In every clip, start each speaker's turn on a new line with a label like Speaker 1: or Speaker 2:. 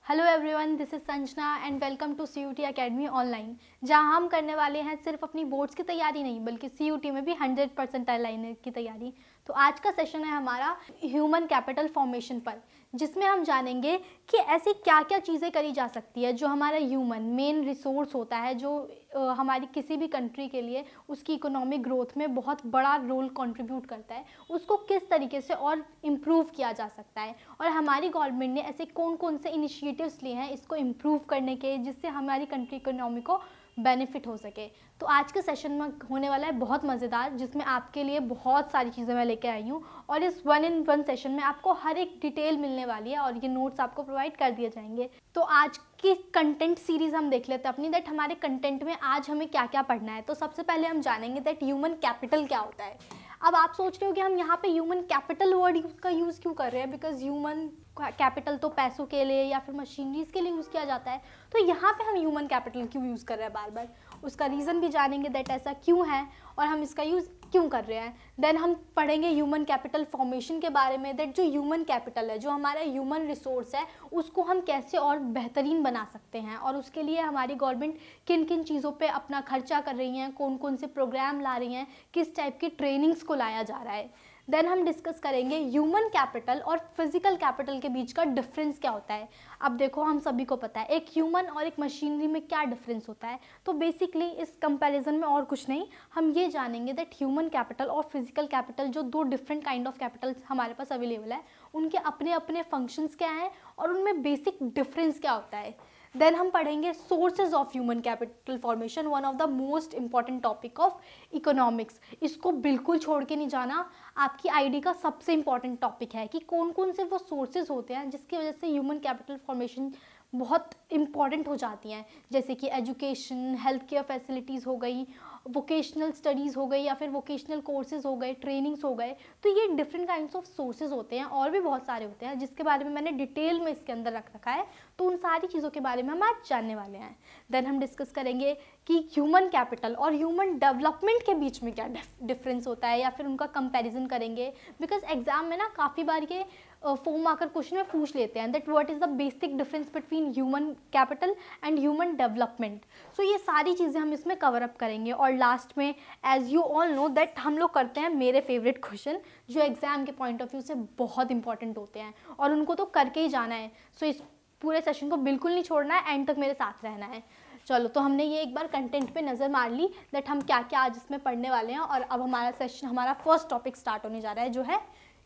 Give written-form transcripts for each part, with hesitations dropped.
Speaker 1: Hello everyone, this is Sanjana and welcome to CUT academy online, जहां हम करने वाले हैं सिर्फ अपनी बोर्ड्स की तैयारी नहीं बल्कि CUT में भी 100% लाइन की तैयारी। तो आज का सेशन है हमारा ह्यूमन कैपिटल फॉर्मेशन पर, जिसमें हम जानेंगे कि ऐसी क्या क्या चीज़ें करी जा सकती है जो हमारा ह्यूमन मेन रिसोर्स होता है, जो हमारी किसी भी कंट्री के लिए उसकी इकोनॉमिक ग्रोथ में बहुत बड़ा रोल कंट्रीब्यूट करता है, उसको किस तरीके से और इम्प्रूव किया जा सकता है और हमारी गवर्नमेंट ने ऐसे कौन कौन से इनिशिएटिव्स लिए हैं इसको इम्प्रूव करने के, जिससे हमारी कंट्री इकोनॉमी को बेनिफिट हो सके। तो आज के सेशन में होने वाला है बहुत मज़ेदार, जिसमें आपके लिए बहुत सारी चीज़ें मैं लेके आई हूँ और इस 1-in-1 सेशन में आपको हर एक डिटेल मिलने वाली है और ये नोट्स आपको प्रोवाइड कर दिए जाएंगे। तो आज की कंटेंट सीरीज हम देख लेते हैं अपनी, दैट हमारे कंटेंट में आज हमें क्या क्या पढ़ना है। तो सबसे पहले हम जानेंगे दैट ह्यूमन कैपिटल क्या होता है। अब आप सोच रहे हो कि हम यहाँ पे ह्यूमन कैपिटल वर्ड का यूज़ क्यों कर रहे हैं, बिकॉज ह्यूमन कैपिटल तो पैसों के लिए या फिर मशीनरीज के लिए यूज़ किया जाता है, तो यहाँ पे हम ह्यूमन कैपिटल क्यों यूज़ कर रहे हैं बार बार, उसका रीज़न भी जानेंगे दैट ऐसा क्यों है और हम इसका यूज़ क्यों कर रहे हैं। देन हम पढ़ेंगे ह्यूमन कैपिटल फॉर्मेशन के बारे में, दैट जो ह्यूमन कैपिटल है, जो हमारा ह्यूमन रिसोर्स है, उसको हम कैसे और बेहतरीन बना सकते हैं और उसके लिए हमारी गवर्नमेंट किन किन चीज़ों पे अपना खर्चा कर रही हैं, कौन कौन से प्रोग्राम ला रही हैं, किस टाइप की ट्रेनिंग्स को लाया जा रहा है। देन हम डिस्कस करेंगे ह्यूमन कैपिटल और फिजिकल कैपिटल के बीच का डिफरेंस क्या होता है। अब देखो, हम सभी को पता है एक ह्यूमन और एक मशीनरी में क्या डिफरेंस होता है, तो बेसिकली इस कंपैरिजन में और कुछ नहीं, हम ये जानेंगे दैट ह्यूमन कैपिटल और फिजिकल कैपिटल, जो दो डिफरेंट काइंड ऑफ कैपिटल्स हमारे पास अवेलेबल है, उनके अपने अपने फंक्शंस क्या हैं और उनमें बेसिक डिफरेंस क्या होता है। देन हम पढ़ेंगे sources of human capital formation, one of the most important topic of economics. इसको बिल्कुल छोड़ के नहीं जाना, आपकी आईडी का सबसे इंपॉर्टेंट टॉपिक है कि कौन कौन से वो सोर्सेज होते हैं जिसकी वजह से ह्यूमन कैपिटल फॉर्मेशन बहुत इंपॉर्टेंट हो जाती हैं, जैसे कि एजुकेशन, हेल्थ केयर फैसिलिटीज़ हो गई, वोकेशनल स्टडीज़ हो गई या फिर वोकेशनल कोर्सेज हो गए, ट्रेनिंग्स हो गए। तो ये डिफरेंट काइंड्स ऑफ सोर्सेज होते हैं और भी बहुत सारे होते हैं जिसके बारे में मैंने डिटेल में इसके अंदर रख रखा है। तो उन सारी चीज़ों के बारे में हम आज जानने वाले हैं। देन हम डिस्कस करेंगे कि ह्यूमन कैपिटल और ह्यूमन डेवलपमेंट के बीच में क्या डिफरेंस होता है या फिर उनका कंपैरिजन करेंगे, बिकॉज एग्जाम में ना काफ़ी बार ये फॉर्म आकर क्वेश्चन में पूछ लेते हैं that what is the basic difference between human capital and human development. So ये सारी चीज़ें हम इसमें कवर अप करेंगे और लास्ट में as you all know that हम लोग करते हैं मेरे फेवरेट क्वेश्चन, जो एग्जाम के पॉइंट ऑफ व्यू से बहुत इंपॉर्टेंट होते हैं और उनको तो करके ही जाना है। सो इस पूरे सेशन को बिल्कुल नहीं छोड़ना है, एंड तक मेरे साथ रहना है। चलो, तो हमने ये एक बार कंटेंट पे नज़र मार ली दैट हम क्या क्या आज इसमें पढ़ने वाले हैं, और अब हमारा सेशन, हमारा फर्स्ट टॉपिक स्टार्ट होने जा रहा है जो है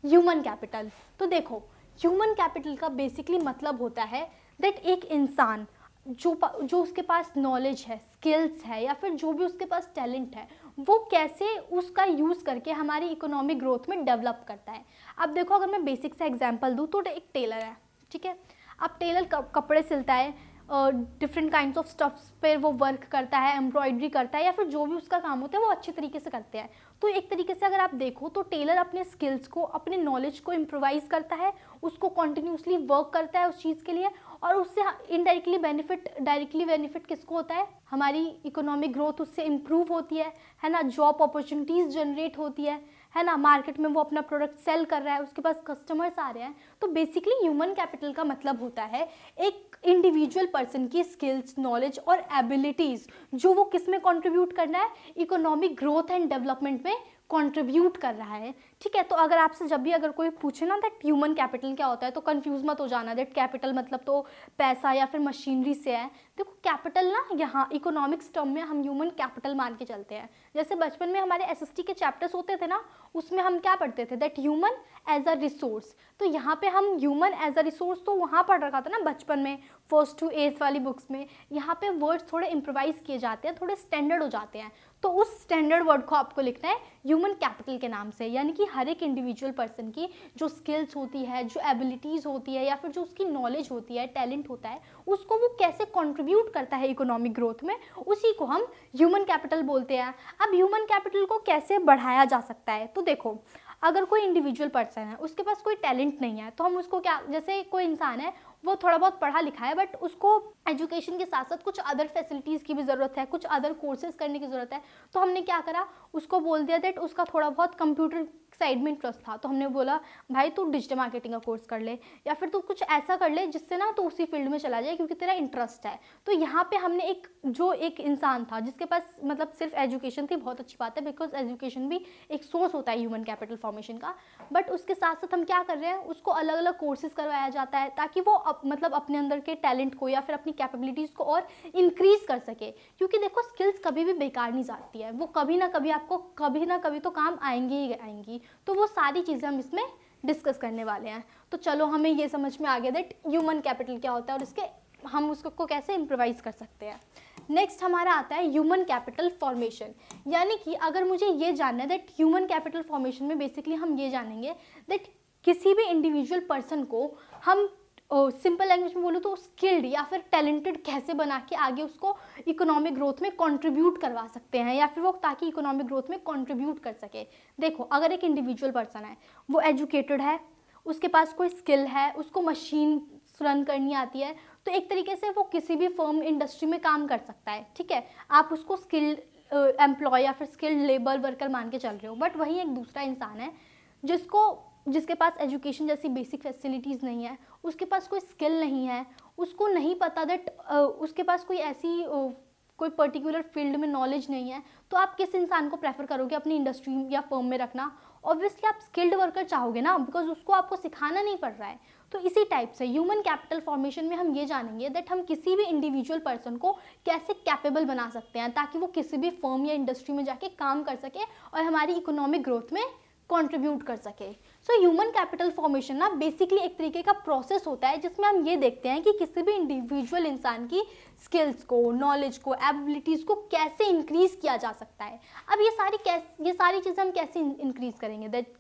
Speaker 1: ह्यूमन कैपिटल। तो देखो, ह्यूमन कैपिटल का बेसिकली मतलब होता है दैट एक इंसान जो उसके पास नॉलेज है, स्किल्स है या फिर जो भी उसके पास टैलेंट है, वो कैसे उसका यूज़ करके हमारी इकोनॉमिक ग्रोथ में डेवलप करता है। अब देखो, अगर मैं बेसिक से एग्जांपल दूँ तो एक टेलर है, ठीक है। अब टेलर कपड़े सिलता है, डिफरेंट काइंड्स ऑफ स्टफ्स पे वो वर्क करता है, एम्ब्रॉयडरी करता है या फिर जो भी उसका काम होता है वो अच्छे तरीके से करते हैं। तो एक तरीके से अगर आप देखो तो टेलर अपने स्किल्स को, अपने नॉलेज को इम्प्रोवाइज़ करता है, उसको कॉन्टिन्यूसली वर्क करता है उस चीज़ के लिए, और उससे इनडायरेक्टली बेनिफिट, डायरेक्टली बेनिफिट किसको होता है, हमारी इकोनॉमिक ग्रोथ उससे इम्प्रूव होती है ना, जॉब अपॉर्चुनिटीज़ जनरेट होती है ना, मार्केट में वो अपना प्रोडक्ट सेल कर रहा है, उसके पास कस्टमर्स आ रहे हैं। तो बेसिकली ह्यूमन कैपिटल का मतलब होता है एक इंडिविजुअल पर्सन की स्किल्स, नॉलेज और एबिलिटीज़, जो वो किस में कंट्रीब्यूट करना है, इकोनॉमिक ग्रोथ एंड डेवलपमेंट में कंट्रीब्यूट कर रहा है, ठीक है। तो अगर आपसे जब भी अगर कोई पूछे ना दैट ह्यूमन कैपिटल क्या होता है, तो कंफ्यूज मत हो जाना दैट कैपिटल मतलब तो पैसा या फिर मशीनरी से है। देखो, कैपिटल ना यहाँ इकोनॉमिक्स टर्म में हम ह्यूमन कैपिटल मान के चलते हैं। जैसे बचपन में हमारे SST के चैप्टर्स होते थे ना, उसमें हम क्या पढ़ते थे that human as a resource. तो यहाँ पे हम ह्यूमन एज अ रिसोर्स तो वहाँ पढ़ रखा था ना बचपन में, 1st to 8th वाली बुक्स में। यहाँ पे वर्ड्स थोड़े इम्प्रोवाइज किए जाते हैं, थोड़े स्टैंडर्ड हो जाते हैं, तो उस स्टैंडर्ड वर्ड को आपको लिखना है ह्यूमन कैपिटल के नाम से, यानी कि हर एक इंडिविजुअल पर्सन की जो स्किल्स होती है, जो एबिलिटीज़ होती है या फिर जो उसकी नॉलेज होती है, टैलेंट होता है, उसको वो कैसे कंट्रीब्यूट करता है इकोनॉमिक ग्रोथ में, उसी को हम ह्यूमन कैपिटल बोलते हैं। अब ह्यूमन कैपिटल को कैसे बढ़ाया जा सकता है, तो देखो, अगर कोई इंडिविजुअल पर्सन है, उसके पास कोई टैलेंट नहीं है, तो हम उसको क्या, जैसे कोई इंसान है वो थोड़ा बहुत पढ़ा लिखा है बट उसको एजुकेशन के साथ साथ कुछ अदर फैसिलिटीज़ की भी ज़रूरत है, कुछ अदर कोर्सेज करने की ज़रूरत है, तो हमने क्या करा, उसको बोल दिया दैट उसका थोड़ा बहुत कंप्यूटर साइड में इंटरेस्ट था, तो हमने बोला भाई तू डिजिटल मार्केटिंग का कोर्स कर ले, या फिर तू कुछ ऐसा कर ले जिससे ना तू उसी फील्ड में चला जाए क्योंकि तेरा इंटरेस्ट है। तो यहाँ पे हमने एक इंसान था जिसके पास मतलब सिर्फ एजुकेशन थी, बहुत अच्छी बात है, बिकॉज एजुकेशन भी एक सोर्स होता है ह्यूमन कैपिटल फॉर्मेशन का, बट उसके साथ साथ हम क्या कर रहे हैं, उसको अलग अलग कोर्सेज करवाया जाता है ताकि वो मतलब अपने अंदर के टैलेंट को या फिर अपनी कैपेबिलिटीज़ को और इंक्रीज कर सके। क्योंकि देखो स्किल्स कभी भी बेकार नहीं जाती है, वो कभी ना कभी आपको कभी ना कभी तो काम आएंगी ही आएंगी। तो वो सारी चीज़ें हम इसमें डिस्कस करने वाले हैं। तो चलो हमें ये समझ में आ गया दैट ह्यूमन कैपिटल क्या होता है और इसके हम उसको कैसे इम्प्रोवाइज कर सकते हैं। नेक्स्ट हमारा आता है ह्यूमन कैपिटल फॉर्मेशन, यानी कि अगर मुझे ये जानना है दैट ह्यूमन कैपिटल फॉर्मेशन में बेसिकली हम ये जानेंगे दैट किसी भी इंडिविजुअल पर्सन को हम सिंपल लैंग्वेज में बोलूँ तो स्किल्ड या फिर टैलेंटेड कैसे बना के आगे उसको इकोनॉमिक ग्रोथ में कंट्रीब्यूट करवा सकते हैं, या फिर वो ताकि इकोनॉमिक ग्रोथ में कंट्रीब्यूट कर सके। देखो अगर एक इंडिविजुअल पर्सन है, वो एजुकेटेड है, उसके पास कोई स्किल है, उसको मशीन रन करनी आती है, तो एक तरीके से वो किसी भी फर्म इंडस्ट्री में काम कर सकता है, ठीक है। आप उसको स्किल्ड एम्प्लॉय या फिर स्किल्ड लेबर वर्कर मान के चल रहे हो, बट वहीं एक दूसरा इंसान है जिसके पास एजुकेशन जैसी बेसिक फैसिलिटीज़ नहीं है, उसके पास कोई स्किल नहीं है, उसको नहीं पता दैट उसके पास कोई ऐसी कोई पर्टिकुलर फील्ड में नॉलेज नहीं है, तो आप किस इंसान को प्रेफर करोगे अपनी इंडस्ट्री या फर्म में रखना? ऑब्वियसली आप स्किल्ड वर्कर चाहोगे ना, बिकॉज उसको आपको सिखाना नहीं पड़ रहा है। तो इसी टाइप से ह्यूमन कैपिटल फॉर्मेशन में हम ये जानेंगे दैट हम किसी भी इंडिविजुअल पर्सन को कैसे कैपेबल बना सकते हैं ताकि वो किसी भी फर्म या इंडस्ट्री में जाके काम कर सके और हमारी इकोनॉमिक ग्रोथ में कंट्रीब्यूट कर सके। सो ह्यूमन कैपिटल फॉर्मेशन ना बेसिकली एक तरीके का प्रोसेस होता है जिसमें हम ये देखते हैं कि किसी भी इंडिविजुअल इंसान की स्किल्स को, नॉलेज को, एबिलिटीज़ को कैसे इंक्रीज़ किया जा सकता है। अब ये सारी चीज़ें हम कैसे इंक्रीज़ करेंगे दैट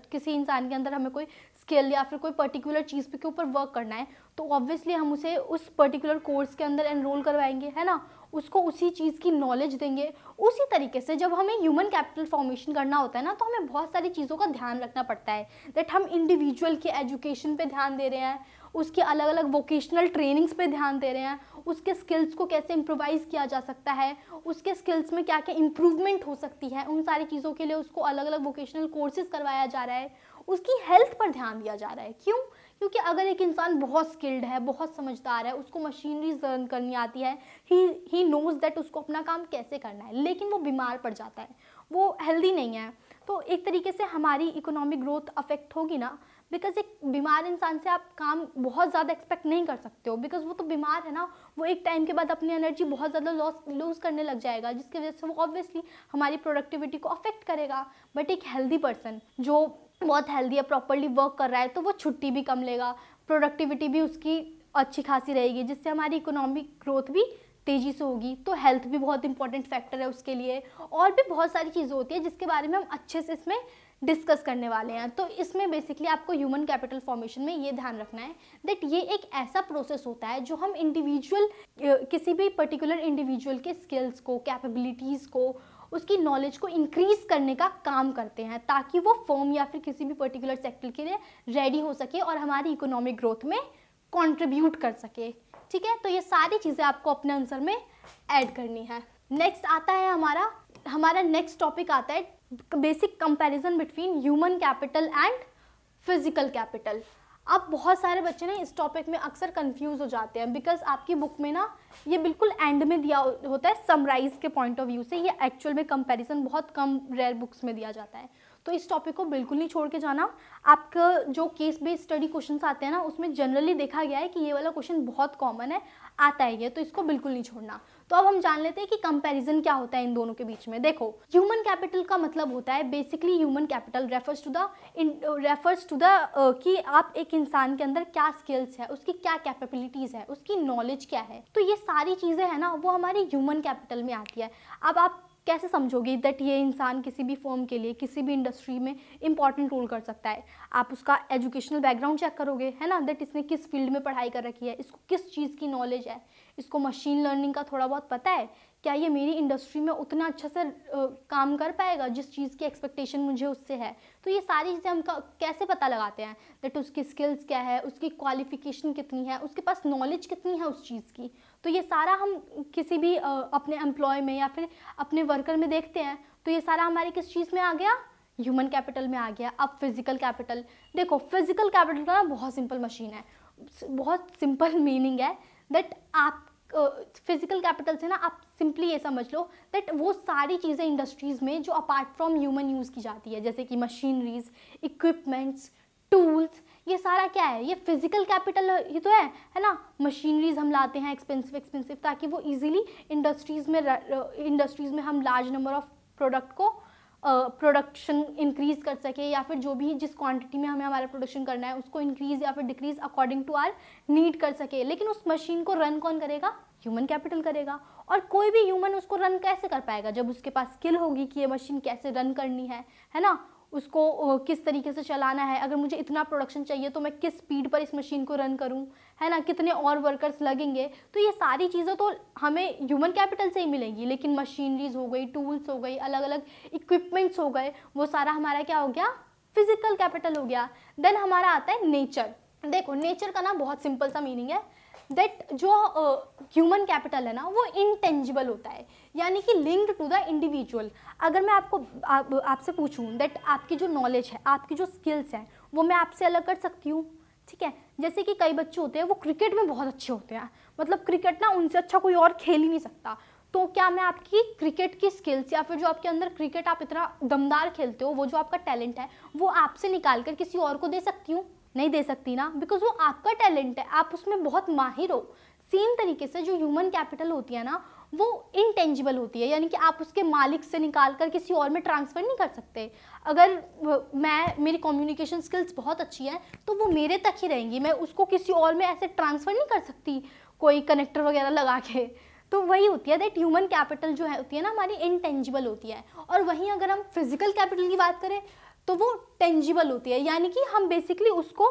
Speaker 1: किसी इंसान के अंदर हमें कोई स्किल या फिर कोई पर्टिकुलर चीज़ के ऊपर वर्क करना है, तो ऑब्वियसली हम उसे उस पर्टिकुलर कोर्स के अंदर एनरोल करवाएंगे, है ना, उसको उसी चीज़ की नॉलेज देंगे। उसी तरीके से जब हमें ह्यूमन कैपिटल फॉर्मेशन करना होता है ना, तो हमें बहुत सारी चीज़ों का ध्यान रखना पड़ता है दैट हम इंडिविजुअल के एजुकेशन पे ध्यान दे रहे हैं, उसके अलग अलग वोकेशनल ट्रेनिंग्स पे ध्यान दे रहे हैं, उसके स्किल्स को कैसे इम्प्रोवाइज़ किया जा सकता है, उसके स्किल्स में क्या क्या इम्प्रूवमेंट हो सकती है, उन सारी चीज़ों के लिए उसको अलग अलग वोकेशनल कोर्सेज करवाया जा रहा है, उसकी हेल्थ पर ध्यान दिया जा रहा है। क्यों? क्योंकि अगर एक इंसान बहुत स्किल्ड है, बहुत समझदार है, उसको मशीनरीज रन करनी आती है, ही नोज़ दैट उसको अपना काम कैसे करना है, लेकिन वो बीमार पड़ जाता है, वो हेल्दी नहीं है, तो एक तरीके से हमारी इकोनॉमिक ग्रोथ अफेक्ट होगी ना, बिकॉज एक बीमार इंसान से आप काम बहुत ज़्यादा एक्सपेक्ट नहीं कर सकते हो, बिकॉज वो तो बीमार है ना, वो एक टाइम के बाद अपनी एनर्जी बहुत ज़्यादा लूज़ करने लग जाएगा, जिसकी वजह से वो ऑब्वियसली हमारी प्रोडक्टिविटी को अफेक्ट करेगा। बट एक हेल्दी पर्सन जो बहुत हेल्दी है, प्रॉपरली वर्क कर रहा है, तो वो छुट्टी भी कम लेगा, प्रोडक्टिविटी भी उसकी अच्छी खासी रहेगी, जिससे हमारी इकोनॉमिक ग्रोथ भी तेज़ी से होगी। तो हेल्थ भी बहुत इंपॉर्टेंट फैक्टर है उसके लिए, और भी बहुत सारी चीज़ें होती है जिसके बारे में हम अच्छे से इसमें डिस्कस करने वाले हैं। तो इसमें बेसिकली आपको ह्यूमन कैपिटल फॉर्मेशन में ये ध्यान रखना है दैट ये एक ऐसा प्रोसेस होता है जो हम इंडिविजुअल किसी भी पर्टिकुलर इंडिविजुअल के स्किल्स को, कैपेबिलिटीज़ को, उसकी नॉलेज को इंक्रीज करने का काम करते हैं ताकि वो फर्म या फिर किसी भी पर्टिकुलर सेक्टर के लिए रेडी हो सके और हमारी इकोनॉमिक ग्रोथ में कंट्रीब्यूट कर सके। ठीक है, तो ये सारी चीज़ें आपको अपने आंसर में ऐड करनी है। नेक्स्ट आता है हमारा नेक्स्ट टॉपिक आता है basic comparison between human capital and physical capital. अब बहुत सारे बच्चे ना इस टॉपिक में अक्सर कंफ्यूज हो जाते हैं, बिकॉज आपकी बुक में ना ये बिल्कुल एंड में दिया होता है समराइज के पॉइंट ऑफ व्यू से, ये एक्चुअल में कंपैरिजन बहुत कम रेयर बुक्स में दिया जाता है। तो इस टॉपिक को बिल्कुल नहीं छोड़ के जाना। आपका जो केस बेस्ड स्टडी क्वेश्चंस आते हैं ना, उसमें जनरली देखा गया है कि ये वाला क्वेश्चन बहुत कॉमन है, आता है ये, तो इसको बिल्कुल नहीं छोड़ना। तो अब हम जान लेते हैं कि कंपैरिजन क्या होता है इन दोनों के बीच में। देखो, ह्यूमन कैपिटल का मतलब होता है basically human capital refers to the कि आप एक इंसान के अंदर क्या स्किल्स है, उसकी क्या कैपेबिलिटीज़ है, उसकी नॉलेज क्या है। तो ये सारी चीज़ें हैं ना, वो हमारी ह्यूमन कैपिटल में आती है। अब आप कैसे समझोगे दैट ये इंसान किसी भी फर्म के लिए, किसी भी इंडस्ट्री में इंपॉर्टेंट रोल कर सकता है? आप उसका एजुकेशनल बैकग्राउंड चेक करोगे, है ना, दैट इसने किस फील्ड में पढ़ाई कर रखी है, इसको किस चीज़ की नॉलेज है, इसको मशीन लर्निंग का थोड़ा बहुत पता है, क्या ये मेरी इंडस्ट्री में उतना अच्छा से काम कर पाएगा जिस चीज़ की एक्सपेक्टेशन मुझे उससे है। तो ये सारी चीज़ें हम कैसे पता लगाते हैं दैट उसकी स्किल्स क्या है, उसकी क्वालिफिकेशन कितनी है, उसके पास नॉलेज कितनी है उस चीज़ की। तो ये सारा हम किसी भी अपने एम्प्लॉय में या फिर अपने वर्कर में देखते हैं। तो ये सारा हमारे किस चीज़ में आ गया? ह्यूमन कैपिटल में आ गया। अब फिजिकल कैपिटल, देखो फिजिकल कैपिटल का ना बहुत सिंपल मशीन है, बहुत सिंपल मीनिंग है दैट आप फिजिकल कैपिटल से ना आप सिंपली ये समझ लो दैट वो सारी चीज़ें इंडस्ट्रीज़ में जो अपार्ट फ्रॉम ह्यूमन यूज़ की जाती है, जैसे कि मशीनरीज, इक्विपमेंट्स, टूल्स, ये सारा क्या है, ये फिजिकल कैपिटल ही तो है ना। मशीनरीज हम लाते हैं एक्सपेंसिव ताकि वो इजीली इंडस्ट्रीज़ में हम लार्ज नंबर ऑफ प्रोडक्ट को प्रोडक्शन इंक्रीज़ कर सके, या फिर जो भी जिस क्वांटिटी में हमें हमारा प्रोडक्शन करना है उसको इंक्रीज़ या फिर decrease according to our need कर सके। लेकिन उस मशीन को रन कौन करेगा, ह्यूमन कैपिटल करेगा। और कोई भी ह्यूमन उसको रन कैसे कर पाएगा, जब उसके पास स्किल होगी कि ये मशीन कैसे रन करनी है ना, उसको किस तरीके से चलाना है, अगर मुझे इतना प्रोडक्शन चाहिए तो मैं किस स्पीड पर इस मशीन को रन करूं, है ना, कितने और वर्कर्स लगेंगे। तो ये सारी चीज़ें तो हमें ह्यूमन कैपिटल से ही मिलेंगी। लेकिन मशीनरीज हो गई, टूल्स हो गई, अलग अलग इक्विपमेंट्स हो गए, वो सारा हमारा क्या हो गया, फिजिकल कैपिटल हो गया। देन हमारा आता है नेचर। देखो नेचर का ना बहुत सिंपल सा मीनिंग है दैट जो ह्यूमन कैपिटल है ना वो इंटेंजिबल होता है, यानी कि लिंक्ड टू द इंडिविजुअल। अगर मैं आपसे पूछूं दैट आपकी जो नॉलेज है, आपकी जो स्किल्स हैं, वो मैं आपसे अलग कर सकती हूँ, ठीक है। जैसे कि कई बच्चे होते हैं वो क्रिकेट में बहुत अच्छे होते हैं, मतलब क्रिकेट ना उनसे अच्छा कोई और खेल ही नहीं सकता। तो क्या मैं आपकी क्रिकेट की स्किल्स या फिर जो आपके अंदर क्रिकेट आप इतना दमदार खेलते हो, वो जो आपका टैलेंट है, वो आपसे निकाल कर किसी और को दे सकती हूँ? नहीं दे सकती ना, बिकॉज वो आपका टैलेंट है, आप उसमें बहुत माहिर हो। सेम तरीके से जो ह्यूमन कैपिटल होती है ना वो इंटेंजिबल होती है, यानी कि आप उसके मालिक से निकाल कर किसी और में ट्रांसफ़र नहीं कर सकते। अगर मेरी कम्युनिकेशन स्किल्स बहुत अच्छी है तो वो मेरे तक ही रहेंगी, मैं उसको किसी और में ऐसे ट्रांसफ़र नहीं कर सकती कोई कनेक्टर वगैरह लगा के। तो वही होती है दैट ह्यूमन कैपिटल जो है होती है ना हमारी इंटेंजिबल होती है। और वहीं अगर हम फिजिकल कैपिटल की बात करें तो वो टेंजिबल होती है, यानी कि हम बेसिकली उसको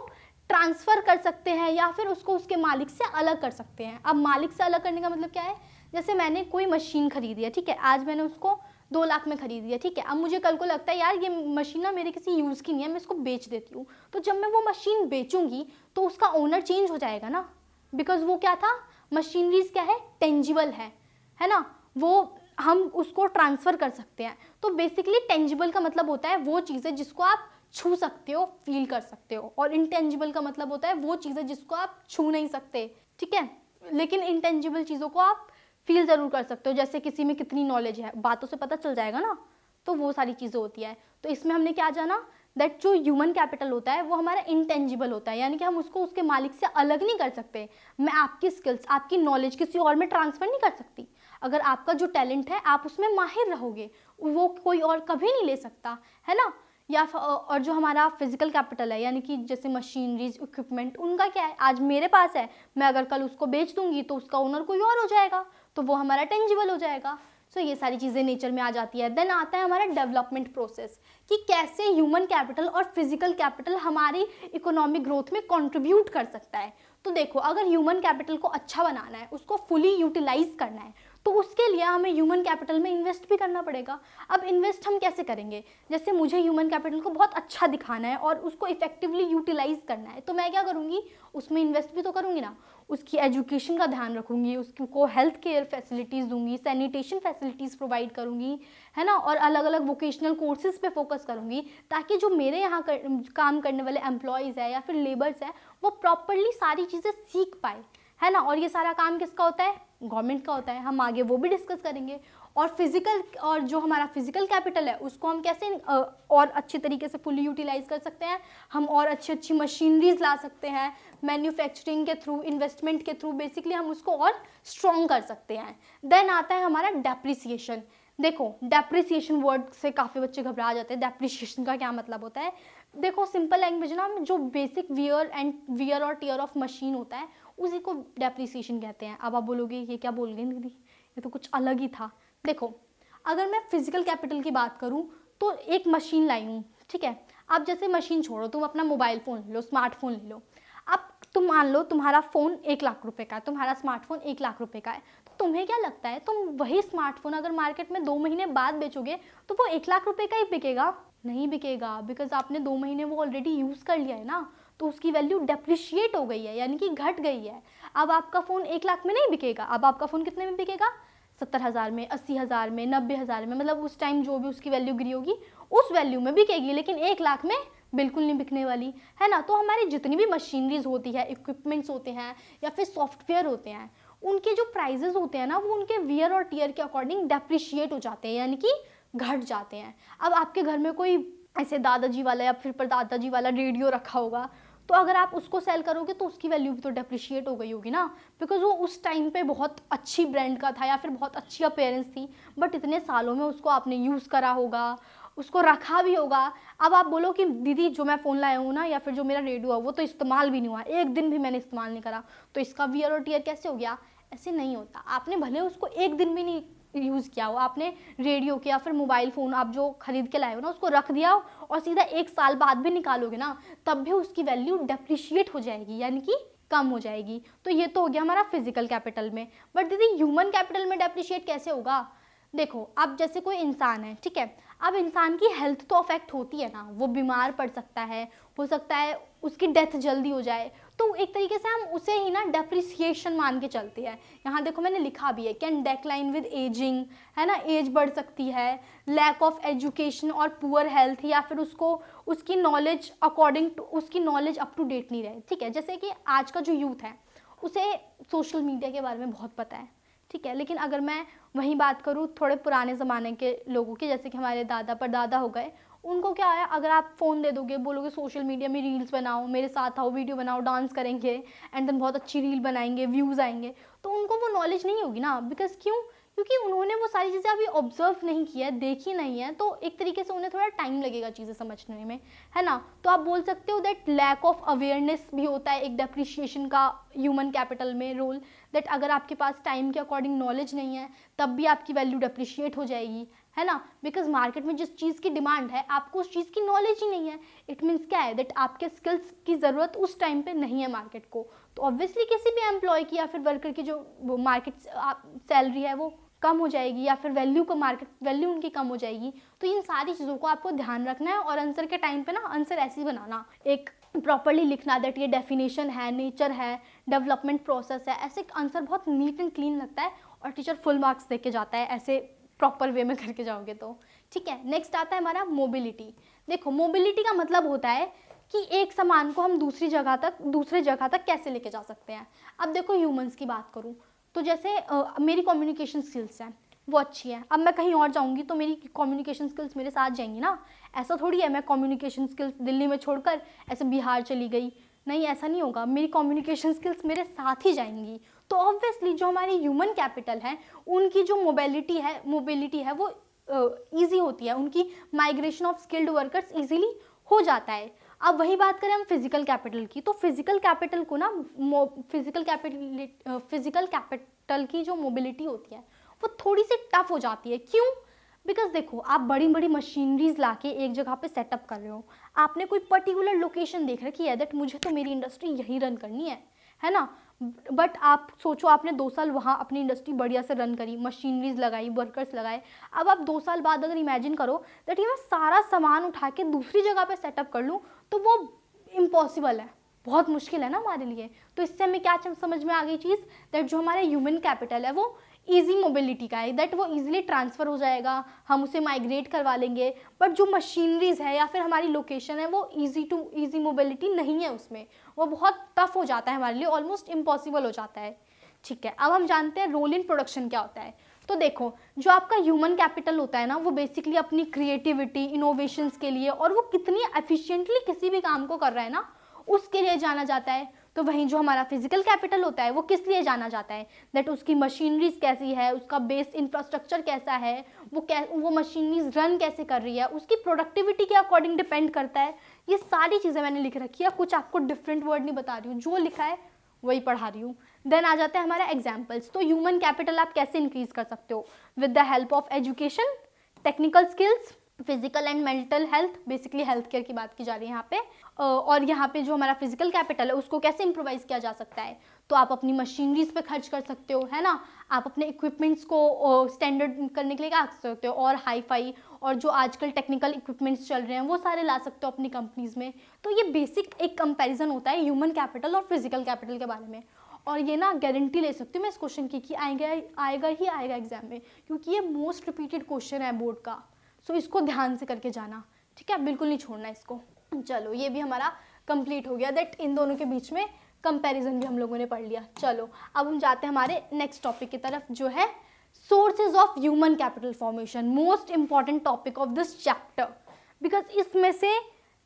Speaker 1: ट्रांसफ़र कर सकते हैं या फिर उसको उसके मालिक से अलग कर सकते हैं। अब मालिक से अलग करने का मतलब क्या है, जैसे मैंने कोई मशीन खरीदी है, ठीक है, आज मैंने उसको 2 लाख में खरीदी है, ठीक है। अब मुझे कल को लगता है यार ये मशीन ना मेरे किसी यूज़ की नहीं है, मैं इसको बेच देती हूँ। तो जब मैं वो मशीन बेचूंगी तो उसका ओनर चेंज हो जाएगा ना, बिकॉज वो क्या था, मशीनरीज क्या है, टेंजिबल है ना, वो हम उसको ट्रांसफ़र कर सकते हैं। तो बेसिकली टेंजिबल का मतलब होता है वो चीज़ें जिसको आप छू सकते हो, फील कर सकते हो, और इंटेंजिबल का मतलब होता है वो चीज़ें जिसको आप छू नहीं सकते, ठीक है। लेकिन इंटेंजिबल चीज़ों को आप फील ज़रूर कर सकते हो, जैसे किसी में कितनी नॉलेज है, बातों से पता चल जाएगा ना, तो वो सारी चीज़ें होती है। तो इसमें हमने क्या जाना दैट जो ह्यूमन कैपिटल होता है वो हमारा इंटेंजिबल होता है, यानी कि हम उसको उसके मालिक से अलग नहीं कर सकते। मैं आपकी स्किल्स, आपकी नॉलेज किसी और में ट्रांसफ़र नहीं कर सकती। अगर आपका जो टैलेंट है आप उसमें माहिर रहोगे, वो कोई और कभी नहीं ले सकता, है ना। और जो हमारा फिजिकल कैपिटल है, यानी कि जैसे मशीनरीज, इक्विपमेंट, उनका क्या है, आज मेरे पास है, मैं अगर कल उसको बेच दूंगी तो उसका ओनर कोई और हो जाएगा, तो वो हमारा टेंजिबल हो जाएगा। सो ये सारी चीज़ें नेचर में आ जाती है। देन आता है हमारा डेवलपमेंट प्रोसेस, कि कैसे ह्यूमन कैपिटल और फिजिकल कैपिटल हमारी इकोनॉमिक ग्रोथ में कंट्रीब्यूट कर सकता है। तो देखो अगर ह्यूमन कैपिटल को अच्छा बनाना है, उसको फुली यूटिलाइज करना है, तो उसके लिए हमें ह्यूमन कैपिटल में इन्वेस्ट भी करना पड़ेगा। अब इन्वेस्ट हम कैसे करेंगे, जैसे मुझे ह्यूमन कैपिटल को बहुत अच्छा दिखाना है और उसको इफेक्टिवली यूटिलाइज करना है, तो मैं क्या करूँगी, उसमें इन्वेस्ट भी तो करूँगी ना, उसकी एजुकेशन का ध्यान रखूँगी, उसको हेल्थ केयर फैसिलिटीज़ दूंगी, सैनिटेशन फैसिलिटीज़ प्रोवाइड करूँगी, है ना, और अलग अलग वोकेशनल कोर्सेज पे फोकस करूँगी, ताकि जो मेरे यहाँ काम करने वाले एम्प्लॉयज़ है या फिर लेबर्स है वो प्रॉपरली सारी चीज़ें सीख पाए, है ना। और ये सारा काम किसका होता है, गवर्नमेंट का होता है। हम आगे वो भी डिस्कस करेंगे। और जो हमारा फिजिकल कैपिटल है उसको हम कैसे और अच्छी तरीके से फुली यूटिलाइज कर सकते हैं, हम और अच्छी मशीनरीज ला सकते हैं, मैन्युफैक्चरिंग के थ्रू, इन्वेस्टमेंट के थ्रू, बेसिकली हम उसको और स्ट्रॉन्ग कर सकते हैं। देन आता है हमारा डेप्रिसिएशन। देखो डेप्रिसिएशन वर्ड से काफ़ी बच्चे घबरा जाते हैं, डेप्रिसिएशन का क्या मतलब होता है। देखो सिंपल लैंग्वेज ना, जो बेसिक वियर और टीयर ऑफ मशीन होता है उसी को डेप्रिसिएशन कहते हैं। अब आप बोलोगे ये क्या बोल गई दीदी, ये तो कुछ अलग ही था। देखो अगर मैं फिजिकल कैपिटल की बात करूं तो एक मशीन लाई हूँ, ठीक है। अब जैसे मशीन छोड़ो, तुम अपना मोबाइल फ़ोन ले लो, स्मार्टफोन ले लो। अब तुम मान लो तुम्हारा फ़ोन 1 लाख रुपए का है, तुम्हारा स्मार्टफोन 1 लाख रुपए का है, तो तुम्हें क्या लगता है तुम वही स्मार्टफोन अगर मार्केट में 2 महीने बाद बेचोगे तो वो 1 लाख रुपए का ही बिकेगा? नहीं बिकेगा, बिकॉज आपने 2 महीने वो ऑलरेडी यूज़ कर लिया है ना, तो उसकी वैल्यू डेप्रिशिएट हो गई है, यानी कि घट गई है। अब आपका फ़ोन 1 लाख में नहीं बिकेगा, अब आपका फ़ोन कितने में बिकेगा, 70,000 में, 80,000 में, 90,000 में, मतलब उस टाइम जो भी उसकी वैल्यू गिरी होगी उस वैल्यू में बिकेगी, लेकिन 1 लाख में बिल्कुल नहीं बिकने वाली, है ना। तो हमारी जितनी भी मशीनरीज होती है, इक्विपमेंट्स होते हैं या फिर सॉफ्टवेयर होते हैं, उनके जो प्राइजेस होते हैं ना वो उनके वियर और टीयर के अकॉर्डिंग डेप्रिशिएट हो जाते हैं, यानी कि घट जाते हैं। अब आपके घर में कोई ऐसे दादाजी वाला या फिर परदादाजी वाला रेडियो रखा होगा, तो अगर आप उसको सेल करोगे तो उसकी वैल्यू भी तो डेप्रिशिएट हो गई होगी ना, बिकॉज वो उस टाइम पे बहुत अच्छी ब्रांड का था या फिर बहुत अच्छी अपीयरेंस थी, बट इतने सालों में उसको आपने यूज़ करा होगा, उसको रखा भी होगा। अब आप बोलो कि दीदी जो मैं फ़ोन लाया हूँ ना या फिर जो मेरा रेडियो है वो तो इस्तेमाल भी नहीं हुआ, एक दिन भी मैंने इस्तेमाल नहीं करा, तो इसका वियर और टीयर कैसे हो गया? ऐसे नहीं होता। आपने भले उसको एक दिन भी नहीं यूज़ किया हो, आपने रेडियो के या फिर मोबाइल फ़ोन आप जो खरीद के लाए हो ना उसको रख दिया हो और सीधा 1 साल बाद भी निकालोगे ना, तब भी उसकी वैल्यू डेप्रिशिएट हो जाएगी, यानी कि कम हो जाएगी। तो ये तो हो गया हमारा फिजिकल कैपिटल में। बट दीदी ह्यूमन कैपिटल में डेप्रिशिएट कैसे होगा? देखो, अब जैसे कोई इंसान है, ठीक है, अब इंसान की हेल्थ तो अफेक्ट होती है ना, वो बीमार पड़ सकता है, हो सकता है उसकी डेथ जल्दी हो जाए, तो एक तरीके से हम उसे ही ना डेप्रिसिएशन मान के चलते हैं। यहाँ देखो मैंने लिखा भी है, कैन डेक्लाइन विद एजिंग, है ना, एज बढ़ सकती है, लैक ऑफ एजुकेशन और पुअर हेल्थ, या फिर उसको उसकी नॉलेज अकॉर्डिंग टू उसकी नॉलेज अप टू डेट नहीं रहे, ठीक है। जैसे कि आज का जो यूथ है उसे सोशल मीडिया के बारे में बहुत पता है, ठीक है, लेकिन अगर मैं वहीं बात करूँ थोड़े पुराने ज़माने के लोगों की, जैसे कि हमारे दादा परदादा हो गए, उनको क्या है, अगर आप फ़ोन दे दोगे, बोलोगे सोशल मीडिया में रील्स बनाओ, मेरे साथ आओ, वीडियो बनाओ, डांस करेंगे एंड देन बहुत अच्छी रील बनाएंगे, व्यूज़ आएंगे, तो उनको वो नॉलेज नहीं होगी ना, बिकॉज क्यों? क्योंकि उन्होंने वो सारी चीज़ें अभी ऑब्जर्व नहीं किया है, देखी नहीं है, तो एक तरीके से उन्हें थोड़ा टाइम लगेगा चीज़ें समझने में, है ना। तो आप बोल सकते हो दैट लैक ऑफ अवेयरनेस भी होता है एक डेप्रिशिएशन का ह्यूमन कैपिटल में रोल, दैट अगर आपके पास टाइम के अकॉर्डिंग नॉलेज नहीं है तब भी आपकी वैल्यू डेप्रिशिएट हो जाएगी, है ना, बिकॉज मार्केट में जिस चीज़ की डिमांड है आपको उस चीज़ की नॉलेज ही नहीं है। इट मीन्स क्या है, दैट आपके स्किल्स की ज़रूरत उस टाइम पे नहीं है मार्केट को, तो ऑब्वियसली किसी भी एम्प्लॉय की या फिर वर्कर की जो मार्केट सैलरी है वो कम हो जाएगी, या फिर वैल्यू को मार्केट वैल्यू उनकी कम हो जाएगी। तो इन सारी चीज़ों को आपको ध्यान रखना है और आंसर के टाइम पे ना आंसर ऐसे ही बनाना, एक प्रॉपरली लिखना, दैट ये डेफिनेशन है, नेचर है, डेवलपमेंट प्रोसेस है, ऐसे आंसर बहुत नीट एंड क्लीन लगता है और टीचर फुल मार्क्स दे के जाता है ऐसे प्रॉपर वे में करके जाओगे तो, ठीक है। नेक्स्ट आता है हमारा मोबिलिटी। देखो, मोबिलिटी का मतलब होता है कि एक सामान को हम दूसरे जगह तक कैसे लेके जा सकते हैं। अब देखो ह्यूमंस की बात करूँ तो जैसे मेरी कम्युनिकेशन स्किल्स हैं वो अच्छी है, अब मैं कहीं और जाऊंगी तो मेरी कम्युनिकेशन स्किल्स मेरे साथ जाएंगी ना। ऐसा थोड़ी है मैं कम्युनिकेशन स्किल्स दिल्ली में छोड़कर ऐसे बिहार चली गई, नहीं, ऐसा नहीं होगा, मेरी कम्युनिकेशन स्किल्स मेरे साथ ही जाएंगी। तो ऑब्वियसली जो हमारी ह्यूमन कैपिटल है उनकी जो मोबिलिटी है वो ईजी होती है, उनकी migration of skilled workers easily हो जाता है। अब वही बात करें हम फिजिकल कैपिटल की, तो फिजिकल कैपिटल को ना फिजिकल कैपिटल की जो मोबिलिटी होती है वो थोड़ी सी टफ हो जाती है। क्यों? बिकॉज देखो, आप बड़ी बड़ी मशीनरीज लाके एक जगह पे सेटअप कर रहे हो, आपने कोई पर्टिकुलर लोकेशन देख रखी है दैट मुझे तो मेरी इंडस्ट्री यहीं रन करनी है ना। बट आप सोचो, आपने 2 साल वहाँ अपनी इंडस्ट्री बढ़िया से रन करी, मशीनरीज लगाई, वर्कर्स लगाए, अब आप 2 साल बाद अगर इमेजिन करो दैट ये मैं सारा सामान उठा के दूसरी जगह पे सेटअप कर लूँ, तो वो इम्पॉसिबल है, बहुत मुश्किल है ना हमारे लिए। तो इससे हमें क्या समझ में आ गई चीज़, दैट जो हमारा ह्यूमन कैपिटल है वो ईजी मोबिलिटी का है, दैट वो ईजिली ट्रांसफ़र हो जाएगा, हम उसे माइग्रेट करवा लेंगे। बट जो मशीनरीज है या फिर हमारी लोकेशन है वो ईजी मोबिलिटी नहीं है, उसमें वो बहुत टफ हो जाता है हमारे लिए, ऑलमोस्ट इम्पॉसिबल हो जाता है, ठीक है। अब हम जानते हैं रोल इन प्रोडक्शन क्या होता है। तो देखो, जो आपका ह्यूमन कैपिटल होता है ना वो बेसिकली अपनी क्रिएटिविटी, इनोवेशंस के लिए, और वो कितनी एफिशिएंटली किसी भी काम को कर रहा है ना उसके लिए जाना जाता है। तो वहीं जो हमारा फिजिकल कैपिटल होता है वो किस लिए जाना जाता है, दैट उसकी मशीनरीज कैसी है, उसका बेस इंफ्रास्ट्रक्चर कैसा है, वो मशीनरीज रन कैसे कर रही है, उसकी प्रोडक्टिविटी के अकॉर्डिंग डिपेंड करता है। ये सारी चीज़ें मैंने लिख रखी है, कुछ आपको डिफरेंट वर्ड नहीं बता रही हूँ, जो लिखा है वही पढ़ा रही हूँ। देन आ जाता है हमारा एग्जाम्पल्स। तो ह्यूमन कैपिटल आप कैसे इंक्रीज कर सकते हो, with the help of education, technical skills, physical and mental health, basically health care की बात की जा रही है यहाँ पे। और यहाँ पे जो हमारा फिजिकल कैपिटल है उसको कैसे इम्प्रोवाइज किया जा सकता है, तो आप अपनी मशीनरीज पे खर्च कर सकते हो, है ना, आप अपने इक्विपमेंट्स को स्टैंडर्ड करने के लिए क्या कर सकते हो, और हाई-फाई और जो आजकल टेक्निकल इक्विपमेंट्स चल रहे हैं वो सारे ला सकते हो अपनी कंपनीज में। तो ये बेसिक एक कंपैरिजन होता है ह्यूमन कैपिटल और फिजिकल कैपिटल के बारे में। और ये ना गारंटी ले सकती हूँ मैं इस क्वेश्चन की कि आएगा ही आएगा एग्जाम में, क्योंकि ये मोस्ट रिपीटेड क्वेश्चन है बोर्ड का। सो इसको ध्यान से करके जाना, ठीक है, बिल्कुल नहीं छोड़ना इसको। चलो ये भी हमारा कंप्लीट हो गया, दैट इन दोनों के बीच में कंपैरिजन भी हम लोगों ने पढ़ लिया। चलो अब हम जाते हैं हमारे नेक्स्ट टॉपिक की तरफ, जो है sources of human capital formation, most important topic of this chapter, because इसमें से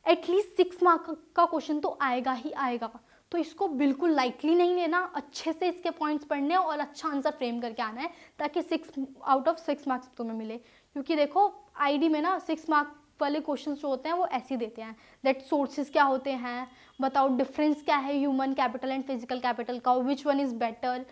Speaker 1: एटलीस्ट 6 मार्क का क्वेश्चन तो आएगा ही आएगा। तो इसको बिल्कुल लाइटली नहीं लेना, अच्छे से इसके पॉइंट्स पढ़ने और अच्छा आंसर फ्रेम करके आना है, ताकि 6 आउट ऑफ 6 मार्क्स तुम्हें मिले। क्योंकि देखो आईडी में ना 6 मार्क वाले क्वेश्चन जो होते हैं वो ऐसे देते हैं, दैट सोर्सेज क्या होते हैं, बताओ डिफरेंस क्या है human capital and physical capital का, विच वन इज़ बेटर।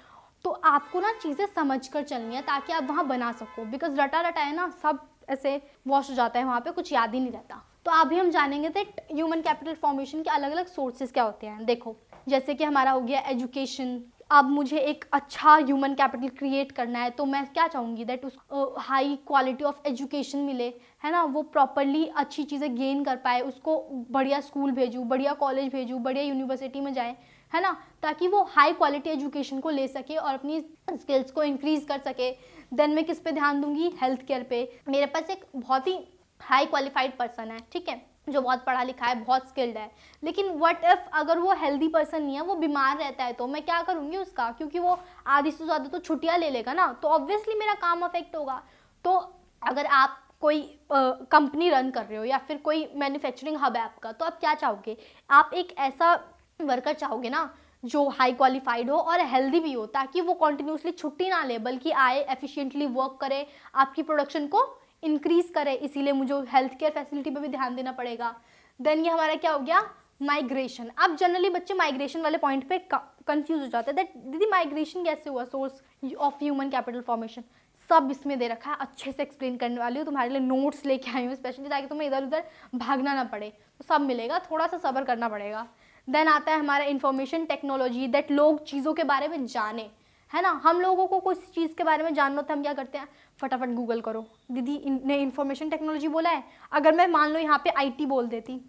Speaker 1: तो आपको ना चीज़ें समझ कर चलनी है ताकि आप वहाँ बना सको, बिकॉज रटा रटा है ना, सब ऐसे वॉश हो जाता है, वहाँ पे कुछ याद ही नहीं रहता। तो अभी हम जानेंगे दैट ह्यूमन कैपिटल फॉर्मेशन के अलग अलग सोर्सेज क्या होते हैं। देखो जैसे कि हमारा हो गया एजुकेशन। अब मुझे एक अच्छा ह्यूमन कैपिटल क्रिएट करना है, तो मैं क्या चाहूँगी दैट उस हाई क्वालिटी ऑफ एजुकेशन मिले, है ना, वो प्रॉपरली अच्छी चीज़ें गेन कर पाए, उसको बढ़िया स्कूल भेजूँ, बढ़िया कॉलेज भेजूँ, बढ़िया यूनिवर्सिटी में जाए, है ना, ताकि वो हाई क्वालिटी एजुकेशन को ले सके और अपनी स्किल्स को इंक्रीज कर सके। देन मैं किस पे ध्यान दूंगी, हेल्थ केयर पे। मेरे पास एक बहुत ही हाई क्वालिफाइड पर्सन है, ठीक है, जो बहुत पढ़ा लिखा है, बहुत स्किल्ड है, लेकिन व्हाट इफ अगर वो हेल्दी पर्सन नहीं है, वो बीमार रहता है, तो मैं क्या करूँगी उसका, क्योंकि वो आधी से ज़्यादा तो छुट्टियाँ ले लेगा ना, तो ऑब्वियसली मेरा काम अफेक्ट होगा। तो अगर आप कोई कंपनी रन कर रहे हो या फिर कोई मैन्युफैक्चरिंग हब है आपका, तो आप क्या चाहोगे, आप एक ऐसा वर्कर चाहोगे ना जो हाई क्वालिफाइड हो और हेल्दी भी हो, ताकि वो कॉन्टिन्यूसली छुट्टी ना ले, बल्कि आए, एफिशिएंटली वर्क करे, आपकी प्रोडक्शन को इंक्रीज करे। इसीलिए मुझे हेल्थ केयर फैसिलिटी पे भी ध्यान देना पड़ेगा। देन ये हमारा क्या हो गया, माइग्रेशन। अब जनरली बच्चे माइग्रेशन वाले पॉइंट पे कंफ्यूज हो जाते हैं, दैट दीदी माइग्रेशन कैसे हुआ, source of human capital formation, सब इसमें दे रखा है, अच्छे से एक्सप्लेन करने वाली हूँ, तुम्हारे लिए नोट्स लेके आई हूँ स्पेशली, ताकि तुम्हें इधर उधर भागना ना पड़े, तो सब मिलेगा, थोड़ा सा सब्र करना पड़ेगा। देन आता है हमारा इंफॉर्मेशन टेक्नोलॉजी, दैट लोग चीज़ों के बारे में जाने, है ना, हम लोगों को कोई चीज़ के बारे में जानना होता है, हम क्या करते हैं, फटाफट गूगल करो, दीदी ने इंफॉर्मेशन टेक्नोलॉजी बोला है, अगर मैं मान लो यहाँ पे आईटी बोल देती,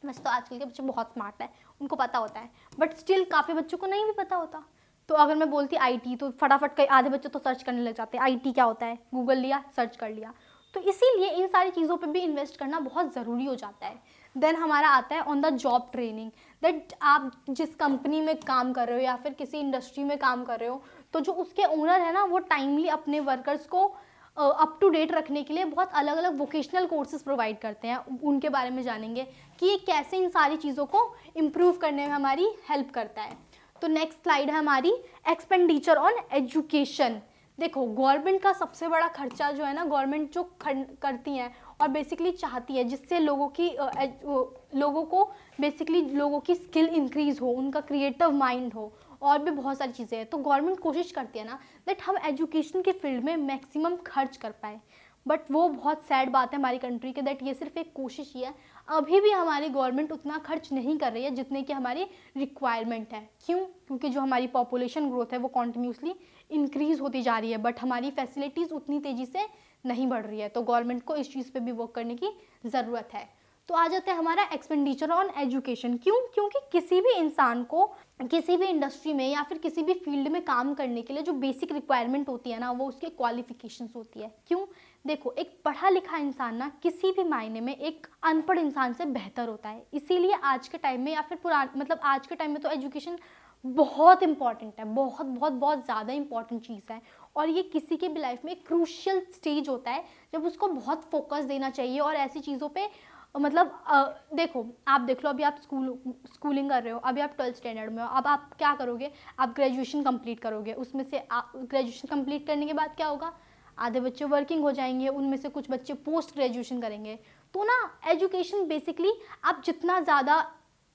Speaker 1: वैसे तो आजकल के बच्चे बहुत स्मार्ट है, उनको पता होता है, बट स्टिल काफ़ी बच्चों को नहीं भी पता होता। तो अगर मैं बोलती आईटी, तो फटाफट कई आधे बच्चे तो सर्च करने लग जाते हैं, आईटी क्या होता है, गूगल लिया, सर्च कर लिया। तो इसीलिए इन सारी चीज़ों पे भी इन्वेस्ट करना बहुत ज़रूरी हो जाता है। देन हमारा आता है on the job training, that आप जिस कंपनी में काम कर रहे हो या फिर किसी इंडस्ट्री में काम कर रहे हो, तो जो उसके ओनर है ना, वो टाइमली अपने वर्कर्स को अप टू डेट रखने के लिए बहुत अलग अलग वोकेशनल कोर्सेज प्रोवाइड करते हैं। उनके बारे में जानेंगे कि ये कैसे इन सारी चीज़ों को इम्प्रूव करने में हमारी हेल्प करता है। तो नेक्स्ट स्लाइड है हमारी एक्सपेंडिचर ऑन एजुकेशन। देखो गवर्नमेंट का सबसे बड़ा खर्चा जो है ना, गवर्नमेंट जो करती है और बेसिकली चाहती है जिससे लोगों की स्किल इंक्रीज हो, उनका क्रिएटिव माइंड हो, और भी बहुत सारी चीज़ें हैं। तो गवर्नमेंट कोशिश करती है ना दैट हम एजुकेशन के फील्ड में मैक्सिमम खर्च कर पाए, बट वो बहुत सैड बात है हमारी कंट्री के, दैट ये सिर्फ एक कोशिश ही है। अभी भी हमारी गवर्नमेंट उतना खर्च नहीं कर रही है जितने की हमारी रिक्वायरमेंट है। क्यों? क्योंकि जो हमारी पॉपुलेशन ग्रोथ है वो कॉन्टिन्यूसली इंक्रीज होती जा रही है, बट हमारी फैसिलिटीज़ उतनी तेज़ी से नहीं बढ़ रही है। तो गवर्नमेंट को इस चीज़ पे भी वर्क करने की ज़रूरत है। तो आ जाता है हमारा एक्सपेंडिचर ऑन एजुकेशन। क्यों? क्योंकि किसी भी इंसान को किसी भी इंडस्ट्री में या फिर किसी भी फील्ड में काम करने के लिए जो बेसिक रिक्वायरमेंट होती है ना, वो उसकी क्वालिफिकेशंस होती है। क्यों? देखो एक पढ़ा लिखा इंसान ना किसी भी मायने में एक अनपढ़ इंसान से बेहतर होता है। इसीलिए आज के टाइम में या फिर आज के टाइम में तो एजुकेशन बहुत इंपॉर्टेंट है, बहुत बहुत बहुत ज़्यादा इंपॉर्टेंट चीज़ है। और ये किसी की भी लाइफ में एक क्रूशियल स्टेज होता है जब उसको बहुत फोकस देना चाहिए और ऐसी चीज़ों पे देखो आप देख लो, अभी आप स्कूलिंग कर रहे हो, अभी आप 12th स्टैंडर्ड में हो, अब आप क्या करोगे, आप ग्रेजुएशन कंप्लीट करोगे। उसमें से ग्रेजुएशन कंप्लीट करने के बाद क्या होगा, आधे बच्चे वर्किंग हो जाएंगे, उनमें से कुछ बच्चे पोस्ट ग्रेजुएशन करेंगे। तो ना एजुकेशन बेसिकली आप जितना ज़्यादा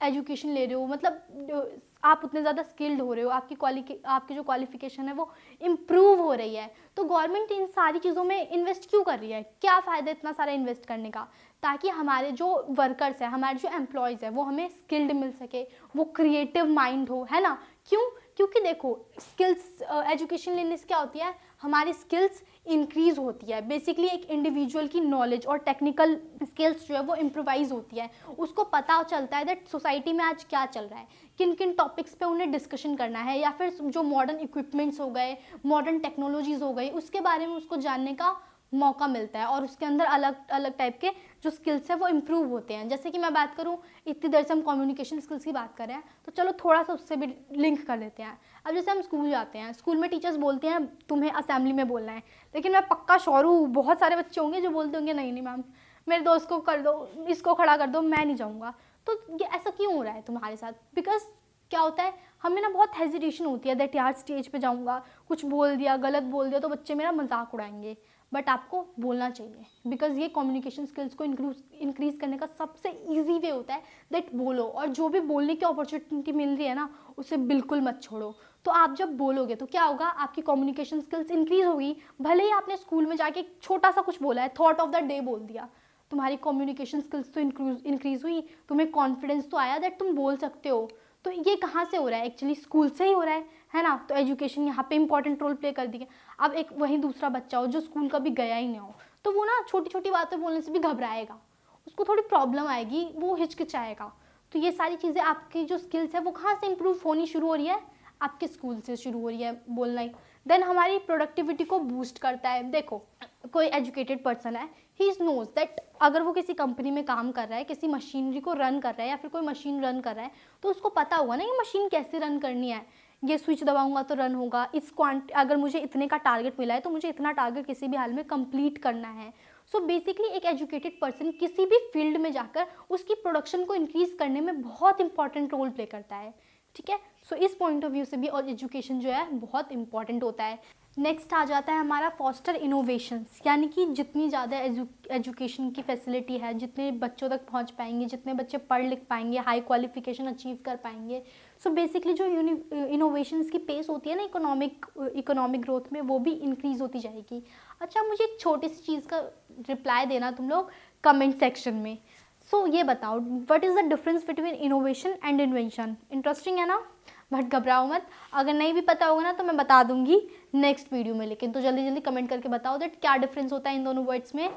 Speaker 1: एजुकेशन ले रहे हो, मतलब आप उतने ज़्यादा स्किल्ड हो रहे हो, आपकी जो क्वालिफिकेशन है वो इम्प्रूव हो रही है। तो गवर्नमेंट इन सारी चीज़ों में इन्वेस्ट क्यों कर रही है? क्या फ़ायदा इतना सारा इन्वेस्ट करने का? ताकि हमारे जो वर्कर्स हैं, हमारे जो एम्प्लॉयज़ हैं, वो हमें स्किल्ड मिल सके, वो क्रिएटिव माइंड हो, है ना। क्यों? क्योंकि देखो स्किल्स एजुकेशन लेने से क्या होती है, हमारी स्किल्स इंक्रीज होती है। बेसिकली एक इंडिविजुअल की नॉलेज और टेक्निकल स्किल्स जो है वो इम्प्रोवाइज होती है, उसको पता चलता है दैट सोसाइटी में आज क्या चल रहा है, किन किन टॉपिक्स पे उन्हें डिस्कशन करना है, या फिर जो मॉडर्न इक्विपमेंट्स हो गए, मॉडर्न टेक्नोलॉजीज हो गई, उसके बारे में उसको जानने का मौका मिलता है और उसके अंदर अलग अलग टाइप के जो स्किल्स है वो इम्प्रूव होते हैं। जैसे कि मैं बात करूँ, इतनी देर से हम कम्युनिकेशन स्किल्स की बात कर रहे हैं, तो चलो थोड़ा सा उससे भी लिंक कर लेते हैं। अब जैसे हम स्कूल जाते हैं, स्कूल में टीचर्स बोलते हैं तुम्हें असेंबली में बोलना है, लेकिन मैं पक्का श्योर हूँ बहुत सारे बच्चे होंगे जो बोलते होंगे नहीं नहीं मैम, मेरे दोस्त को कर दो, इसको खड़ा कर दो, मैं नहीं जाऊँगा। तो ये ऐसा क्यों हो रहा है तुम्हारे साथ? बिकॉज क्या होता है, हमें ना बहुत हेजिटेशन होती है दैट यार स्टेज पे जाऊँगा, कुछ बोल दिया, गलत बोल दिया तो बच्चे मेरा मजाक उड़ाएंगे। बट आपको बोलना चाहिए, बिकॉज ये कम्युनिकेशन स्किल्स को इंक्रीज करने का सबसे ईजी वे होता है दैट बोलो, और जो भी बोलने की अपॉर्चुनिटी मिल रही है ना उसे बिल्कुल मत छोड़ो। तो आप जब बोलोगे तो क्या होगा, आपकी कम्युनिकेशन स्किल्स इंक्रीज होगी। भले ही आपने स्कूल में जाके छोटा सा कुछ बोला है, थॉट ऑफ द डे बोल दिया, तुम्हारी कम्युनिकेशन स्किल्स तो इंक्रीज हुई, तुम्हें कॉन्फिडेंस तो आया दैट तुम बोल सकते हो। तो ये कहाँ से हो रहा है, एक्चुअली स्कूल से ही हो रहा है ना। तो एजुकेशन यहाँ पे इंपॉर्टेंट रोल प्ले कर दी है। अब एक वही दूसरा बच्चा हो जो स्कूल कभी गया ही नहीं हो, तो वो ना छोटी छोटी बातें बोलने से भी घबराएगा, उसको थोड़ी प्रॉब्लम आएगी, वो हिचकिचाएगा। तो ये सारी चीज़ें आपकी जो स्किल्स है वो कहाँ से इंप्रूव होनी शुरू हो रही है, आपके स्कूल से शुरू हो रही है बोलना ही। देन हमारी प्रोडक्टिविटी को बूस्ट करता है। देखो कोई एजुकेटेड पर्सन है, ही नोज दैट अगर वो किसी कंपनी में काम कर रहा है, किसी मशीनरी को रन कर रहा है या फिर कोई मशीन रन कर रहा है, तो उसको पता होगा ना ये मशीन कैसे रन करनी है, ये स्विच दबाऊंगा तो रन होगा, अगर मुझे इतने का टारगेट मिला है तो मुझे इतना टारगेट किसी भी हाल में कंप्लीट करना है। सो बेसिकली एक एजुकेटेड पर्सन किसी भी फील्ड में जाकर उसकी प्रोडक्शन को इंक्रीज करने में बहुत इंपॉर्टेंट रोल प्ले करता है। ठीक है, सो इस पॉइंट ऑफ व्यू से भी और एजुकेशन जो है बहुत इंपॉर्टेंट होता है। नेक्स्ट आ जाता है हमारा फॉस्टर इनोवेशंस, यानी कि जितनी ज़्यादा एजुकेशन की फैसिलिटी है, जितने बच्चों तक पहुंच पाएंगे, जितने बच्चे पढ़ लिख पाएंगे, हाई क्वालिफिकेशन अचीव कर पाएंगे, सो बेसिकली जो इनोवेशंस की पेस होती है ना इकोनॉमिक ग्रोथ में, वो भी इंक्रीज होती जाएगी। अच्छा, मुझे एक छोटी सी चीज़ का रिप्लाई देना तुम लोग कमेंट सेक्शन में। सो ये बताओ, what is the difference between innovation and invention? Interesting है ना, बट घबराओ मत, अगर नहीं भी पता होगा ना तो मैं बता दूंगी नेक्स्ट वीडियो में। लेकिन तो जल्दी जल्दी कमेंट करके बताओ दैट क्या डिफरेंस होता है इन दोनों वर्ड्स में।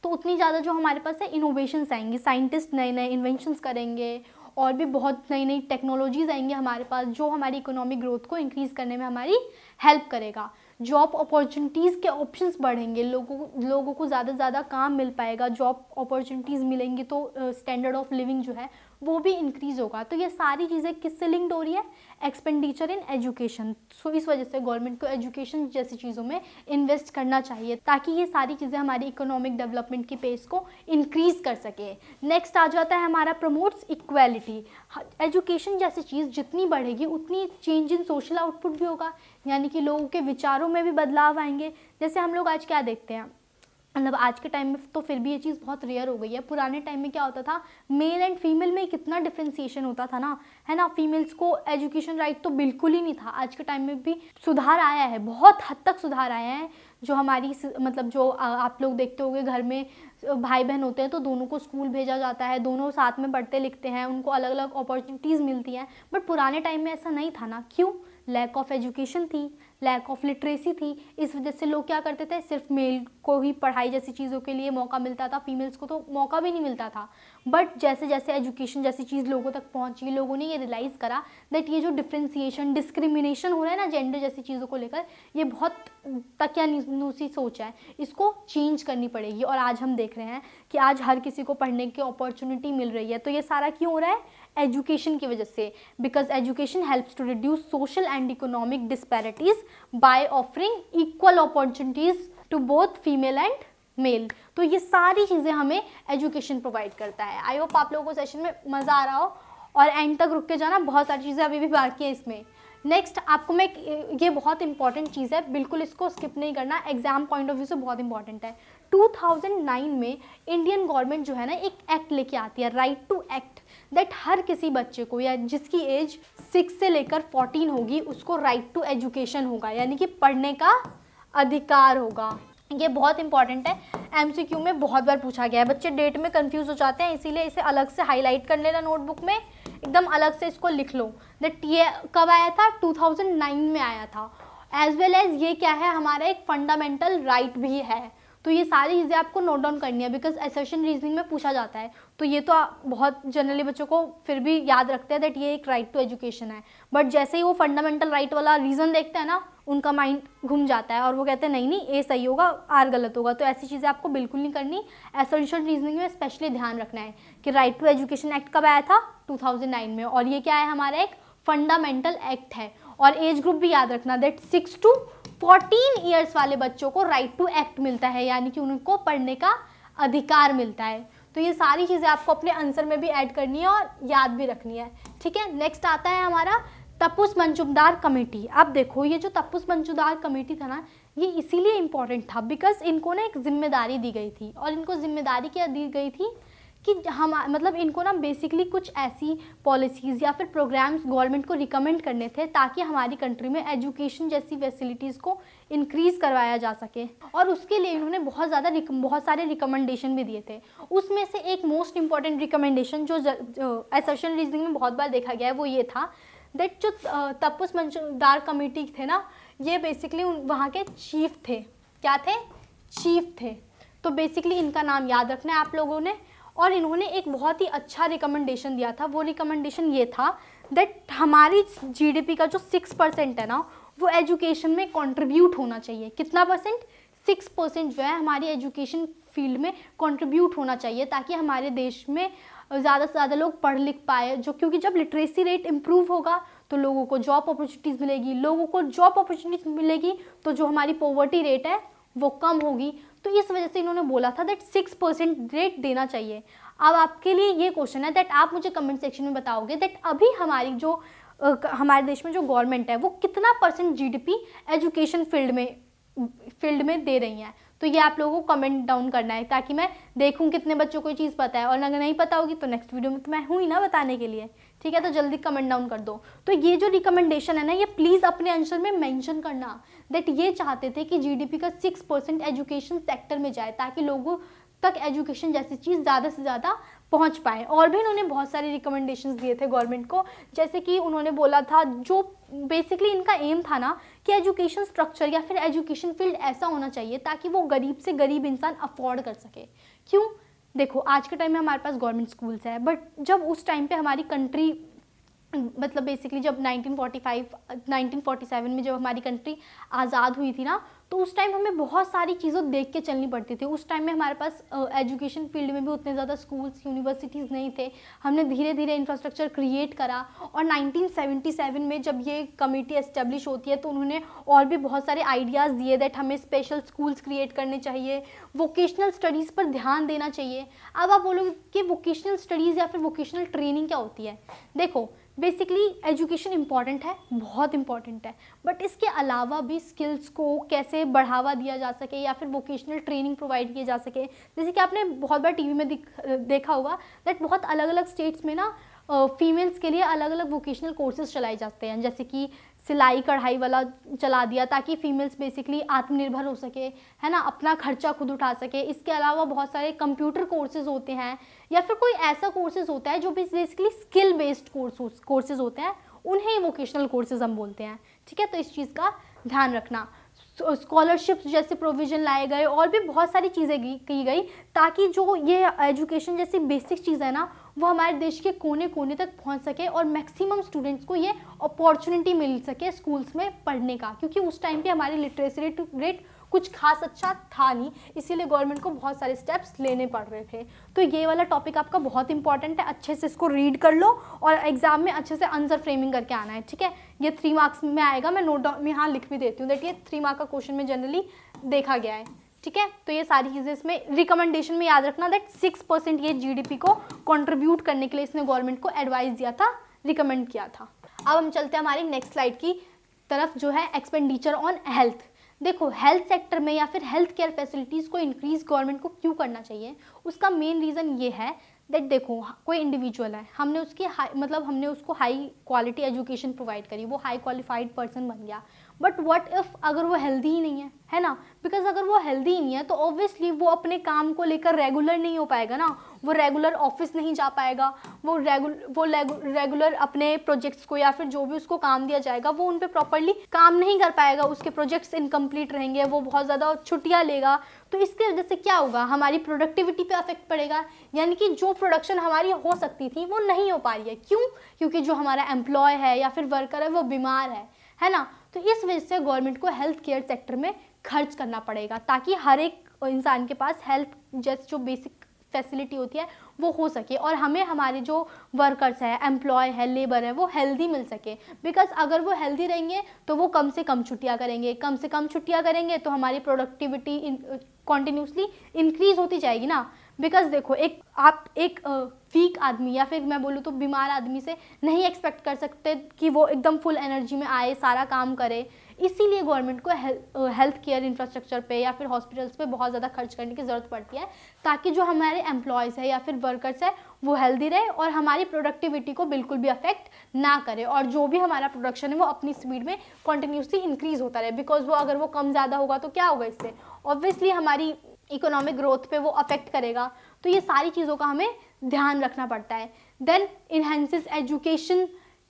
Speaker 1: तो उतनी ज़्यादा जो हमारे पास है इनोवेशंस आएंगी, साइंटिस्ट नए नए इन्वेंशंस करेंगे और भी बहुत नई नई टेक्नोलॉजीज आएंगी हमारे पास, जो हमारी इकोनॉमिक ग्रोथ को इंक्रीज करने में हमारी हेल्प करेगा। जॉब अपॉर्चुनिटीज़ के ऑप्शंस बढ़ेंगे, लोगों को ज़्यादा से ज़्यादा काम मिल पाएगा, जॉब अपॉर्चुनिटीज़ मिलेंगी तो स्टैंडर्ड ऑफ लिविंग जो है वो भी इंक्रीज़ होगा। तो ये सारी चीज़ें किससे लिंक्ड हो रही है? Expenditure in education. सो इस वजह से गवर्नमेंट को एजुकेशन जैसी चीज़ों में इन्वेस्ट करना चाहिए ताकि ये सारी चीज़ें हमारी इकोनॉमिक डेवलपमेंट की पेस को इंक्रीज़ कर सके। नेक्स्ट आ जाता है हमारा प्रमोट्स इक्वालिटी। एजुकेशन जैसी चीज़ जितनी बढ़ेगी उतनी चेंज इन सोशल आउटपुट भी होगा, यानी कि लोगों के विचारों में भी बदलाव आएंगे। जैसे हम लोग आज क्या देखते हैं, मतलब आज के टाइम में तो फिर भी ये चीज़ बहुत रेयर हो गई है। पुराने टाइम में क्या होता था, मेल एंड फीमेल में कितना डिफ्रेंसिएशन होता था ना, है ना। फीमेल्स को एजुकेशन राइट तो बिल्कुल ही नहीं था। आज के टाइम में भी सुधार आया है, बहुत हद तक सुधार आया है। जो हमारी मतलब जो आप लोग देखते होंगे घर में भाई बहन होते हैं तो दोनों को स्कूल भेजा जाता है, दोनों साथ में पढ़ते लिखते हैं, उनको अलग अलग अपॉर्चुनिटीज़ मिलती हैं। बट पुराने टाइम में ऐसा नहीं था ना, क्यों? लैक ऑफ एजुकेशन थी, लैक ऑफ लिटरेसी थी। इस वजह से लोग क्या करते थे, सिर्फ मेल को ही पढ़ाई जैसी चीज़ों के लिए मौका मिलता था, फीमेल्स को तो मौका भी नहीं मिलता था। बट जैसे जैसे एजुकेशन जैसी चीज़ लोगों तक पहुंची, लोगों ने ये रियलाइज़ करा दैट ये जो डिफ्रेंसिएशन डिस्क्रिमिनेशन हो रहा है ना जेंडर जैसी चीज़ों को लेकर, ये बहुत तकियानुसी सोच है, इसको चेंज करनी पड़ेगी। और आज हम देख रहे हैं कि आज हर किसी को पढ़ने की अपॉर्चुनिटी मिल रही है। तो ये सारा क्यों हो रहा है? एजुकेशन की वजह से, because education helps to reduce social and economic disparities by offering equal opportunities to both female and male. तो ये सारी चीज़ें हमें एजुकेशन प्रोवाइड करता है। आई होप आप लोगों को सेशन में मज़ा आ रहा हो और एंड तक रुक के जाना, बहुत सारी चीज़ें अभी भी बाकी है इसमें। नेक्स्ट आपको मैं ये बहुत इंपॉर्टेंट चीज़ है, बिल्कुल इसको स्किप नहीं करना, एग्जाम पॉइंट ऑफ व्यू से बहुत इंपॉर्टेंट है। 2009 में इंडियन गवर्नमेंट जो है ना एक एक्ट लेके आती है, राइट टू एक्ट, दैट हर किसी बच्चे को या जिसकी एज 6 से लेकर 14 होगी उसको राइट टू एजुकेशन होगा, यानी कि पढ़ने का अधिकार होगा। ये बहुत इंपॉर्टेंट है, एमसीक्यू में बहुत बार पूछा गया है। बच्चे डेट में कंफ्यूज हो जाते हैं, इसीलिए इसे अलग से हाईलाइट कर लेना नोटबुक में। एकदम अलग से इसको लिख लो दैट ये कब आया था, 2009 में आया था। एज वेल एज ये क्या है, हमारा एक फंडामेंटल राइट भी है। तो ये सारी चीज़ें आपको नोट डाउन करनी है बिकॉज असर्शन रीजनिंग में पूछा जाता है। तो ये तो बहुत जनरली बच्चों को फिर भी याद रखते हैं दैट ये एक राइट टू एजुकेशन है, बट जैसे ही वो फंडामेंटल राइट वाला रीज़न देखते हैं ना, उनका माइंड घूम जाता है और वो कहते हैं नहीं ए सही होगा आर गलत होगा। तो ऐसी चीज़ें आपको बिल्कुल नहीं करनी। असर्शन रीजनिंग में स्पेशली ध्यान रखना है कि राइट टू एजुकेशन एक्ट कब आया था, 2009 में, और ये क्या है, हमारा एक फंडामेंटल एक्ट है। और एज ग्रुप भी याद रखना दैट 6 to 14 ईयर्स वाले बच्चों को राइट टू एक्ट मिलता है, यानी कि उनको पढ़ने का अधिकार मिलता है। तो ये सारी चीज़ें आपको अपने आंसर में भी ऐड करनी है और याद भी रखनी है, ठीक है। नेक्स्ट आता है हमारा तप्पुस मंजूमदार कमेटी। अब देखो ये जो तप्पुस मंजूमदार कमेटी था ना, ये इसीलिए इम्पॉर्टेंट था बिकॉज इनको ना एक जिम्मेदारी दी गई थी। और इनको जिम्मेदारी क्या दी गई थी कि हम मतलब इनको ना बेसिकली कुछ ऐसी पॉलिसीज़ या फिर प्रोग्राम्स गवर्नमेंट को रिकमेंड करने थे ताकि हमारी कंट्री में एजुकेशन जैसी फैसिलिटीज़ को इंक्रीज़ करवाया जा सके। और उसके लिए इन्होंने बहुत सारे रिकमेंडेशन भी दिए थे। उसमें से एक मोस्ट इंपॉर्टेंट रिकमेंडेशन जो असर्शन रीजनिंग में बहुत बार देखा गया है वो ये था दैट जो तप्पुस मंजूमदार कमेटी थे ना, ये बेसिकली वहाँ के चीफ थे। क्या थे? चीफ थे। तो बेसिकली इनका नाम याद रखना है आप लोगों ने। और इन्होंने एक बहुत ही अच्छा रिकमेंडेशन दिया था। वो रिकमेंडेशन ये था दैट हमारी जीडीपी का जो 6% है ना, वो एजुकेशन में कंट्रीब्यूट होना चाहिए। कितना परसेंट? 6% जो है हमारी एजुकेशन फील्ड में कंट्रीब्यूट होना चाहिए ताकि हमारे देश में ज़्यादा से ज़्यादा लोग पढ़ लिख पाए। जो क्योंकि जब लिटरेसी रेट इम्प्रूव होगा तो लोगों को जॉब अपॉर्चुनिटीज़ मिलेगी, लोगों को जॉब अपॉर्चुनिटीज़ मिलेगी तो जो हमारी पॉवर्टी रेट है वो कम होगी। तो इस वजह से इन्होंने बोला था दैट 6% रेट देना चाहिए। अब आपके लिए ये क्वेश्चन है दैट आप मुझे कमेंट सेक्शन में बताओगे दैट अभी हमारी जो हमारे देश में जो गवर्नमेंट है वो कितना % जीडीपी एजुकेशन फील्ड में दे रही है। तो ये आप लोगों को कमेंट डाउन करना है ताकि मैं देखूं कितने बच्चों को ये चीज़ पता है। और अगर नहीं पता होगी तो नेक्स्ट वीडियो में तो मैं हूँ ही ना बताने के लिए, ठीक है। तो जल्दी कमेंट डाउन कर दो। तो ये जो रिकमेंडेशन है ना, ये प्लीज़ अपने आंसर में मेंशन करना दैट ये चाहते थे कि जीडीपी का 6% एजुकेशन सेक्टर में जाए ताकि लोगों तक एजुकेशन जैसी चीज़ ज़्यादा से ज़्यादा पहुंच पाए। और भी इन्होंने बहुत सारे रिकमेंडेशंस दिए थे गवर्नमेंट को, जैसे कि उन्होंने बोला था जो बेसिकली इनका एम था ना कि एजुकेशन स्ट्रक्चर या फिर एजुकेशन फील्ड ऐसा होना चाहिए ताकि वो गरीब से गरीब इंसान अफोर्ड कर सके। क्यों? देखो आज के टाइम में हमारे पास गवर्नमेंट स्कूल्स है, बट जब उस टाइम पे हमारी कंट्री मतलब बेसिकली जब 1947 में जब हमारी कंट्री आज़ाद हुई थी ना, तो उस टाइम हमें बहुत सारी चीज़ों देख के चलनी पड़ती थी। उस टाइम में हमारे पास एजुकेशन फील्ड में भी उतने ज़्यादा स्कूल्स यूनिवर्सिटीज़ नहीं थे। हमने धीरे धीरे इंफ्रास्ट्रक्चर क्रिएट करा और 1977 में जब ये कमेटी एस्टेब्लिश होती है तो उन्होंने और भी बहुत सारे आइडियाज़ दिए दैट हमें स्पेशल स्कूल्स क्रिएट करने चाहिए, वोकेशनल स्टडीज़ पर ध्यान देना चाहिए। अब आप बोलोगे कि वोकेशनल स्टडीज़ या फिर वोकेशनल ट्रेनिंग क्या होती है। देखो बेसिकली एजुकेशन इम्पॉर्टेंट है, बहुत इम्पॉर्टेंट है, बट इसके अलावा भी स्किल्स को कैसे बढ़ावा दिया जा सके या फिर वोकेशनल ट्रेनिंग प्रोवाइड किए जा सके। जैसे कि आपने बहुत बार टीवी में देखा होगा दैट बहुत अलग अलग स्टेट्स में ना फीमेल्स के लिए अलग अलग वोकेशनल कोर्सेज चलाए जाते हैं, जैसे कि सिलाई कढ़ाई वाला चला दिया ताकि फीमेल्स बेसिकली आत्मनिर्भर हो सके, है ना, अपना खर्चा खुद उठा सके। इसके अलावा बहुत सारे कंप्यूटर कोर्सेज होते हैं या फिर कोई ऐसा कोर्सेज होता है जो बेसिकली स्किल बेस्ड कोर्सेज होते हैं, उन्हें वोकेशनल कोर्सेज हम बोलते हैं, ठीक है। तो इस चीज़ का ध्यान रखना। स्कॉलरशिप्स जैसे प्रोविज़न लाए गए और भी बहुत सारी चीज़ें की गई ताकि जो ये एजुकेशन जैसी बेसिक चीज़ है ना वो हमारे देश के कोने कोने तक पहुंच सके और मैक्सिमम स्टूडेंट्स को ये अपॉर्चुनिटी मिल सके स्कूल्स में पढ़ने का। क्योंकि उस टाइम पे हमारी लिटरेसी रेट कुछ खास अच्छा था नहीं, इसीलिए गवर्नमेंट को बहुत सारे स्टेप्स लेने पड़ रहे थे। तो ये वाला टॉपिक आपका बहुत इंपॉर्टेंट है, अच्छे से इसको रीड कर लो और एग्जाम में अच्छे से आंसर फ्रेमिंग करके आना है, ठीक है। ये 3 मार्क्स में आएगा, मैं नोट डाउन में यहाँ लिख भी देती हूँ दैट ये 3 मार्क का क्वेश्चन में जनरली देखा गया है, ठीक है। तो ये सारी चीज़ें इसमें रिकमेंडेशन में याद रखना दैट 6% ये जीडीपी को कंट्रीब्यूट करने के लिए इसने गवर्नमेंट को एडवाइस दिया था, रिकमेंड किया था। अब हम चलते हैं हमारी नेक्स्ट स्लाइड की तरफ जो है एक्सपेंडिचर ऑन हेल्थ। देखो हेल्थ सेक्टर में या फिर हेल्थ केयर फैसिलिटीज़ को इंक्रीज़ गवर्नमेंट को क्यों करना चाहिए, उसका मेन रीज़न ये है दैट देखो कोई इंडिविजुअल है, हमने उसको हाई क्वालिटी एजुकेशन प्रोवाइड करी, वो हाई क्वालिफाइड पर्सन बन गया, बट व्हाट इफ़ अगर वो हेल्दी ही नहीं है ना, बिकॉज अगर वो हेल्दी ही नहीं है तो ऑब्वियसली वो अपने काम को लेकर रेगुलर नहीं हो पाएगा ना, वो रेगुलर ऑफिस नहीं जा पाएगा, वो रेगुलर अपने प्रोजेक्ट्स को या फिर जो भी उसको काम दिया जाएगा वो उन पे प्रॉपरली काम नहीं कर पाएगा, उसके प्रोजेक्ट्स इनकम्प्लीट रहेंगे, वो बहुत ज़्यादा छुट्टियाँ लेगा। तो इसकी वजह से क्या होगा, हमारी प्रोडक्टिविटी पे अफेक्ट पड़ेगा, यानी कि जो प्रोडक्शन हमारी हो सकती थी वो नहीं हो पा रही है। क्यों? क्योंकि जो हमारा एम्प्लॉय है या फिर वर्कर है वो बीमार है ना। तो इस वजह से गवर्नमेंट को हेल्थ केयर सेक्टर में खर्च करना पड़ेगा ताकि हर एक इंसान के पास हेल्थ जैसे जो बेसिक फैसिलिटी होती है वो हो सके, और हमें हमारे जो वर्कर्स है, एम्प्लॉय है, लेबर है, वो हेल्दी मिल सके। बिकॉज अगर वो हेल्दी रहेंगे तो वो कम से कम छुट्टियाँ करेंगे, कम से कम छुट्टियाँ करेंगे तो हमारी प्रोडक्टिविटी कॉन्टिन्यूसली इंक्रीज होती जाएगी ना। बिकॉज देखो, आप एक वीक आदमी या फिर मैं बोलूँ तो बीमार आदमी से नहीं एक्सपेक्ट कर सकते कि वो एकदम फुल एनर्जी में आए, सारा काम करे। इसीलिए गवर्नमेंट को हेल्थ केयर इंफ्रास्ट्रक्चर पे या फिर हॉस्पिटल्स पे बहुत ज़्यादा खर्च करने की ज़रूरत पड़ती है, ताकि जो हमारे एम्प्लॉयज़ है या फिर वर्कर्स है वो हेल्दी रहे और हमारी प्रोडक्टिविटी को बिल्कुल भी अफेक्ट ना करे, और जो भी हमारा प्रोडक्शन है वो अपनी स्पीड में कॉन्टिन्यूसली इंक्रीज़ होता रहे। बिकॉज वो अगर वो कम ज़्यादा होगा तो क्या होगा, इससे ऑब्वियसली हमारी इकोनॉमिक ग्रोथ पे वो अफेक्ट करेगा। तो ये सारी चीज़ों का हमें ध्यान रखना पड़ता है। देन इन्हेंसेस एजुकेशन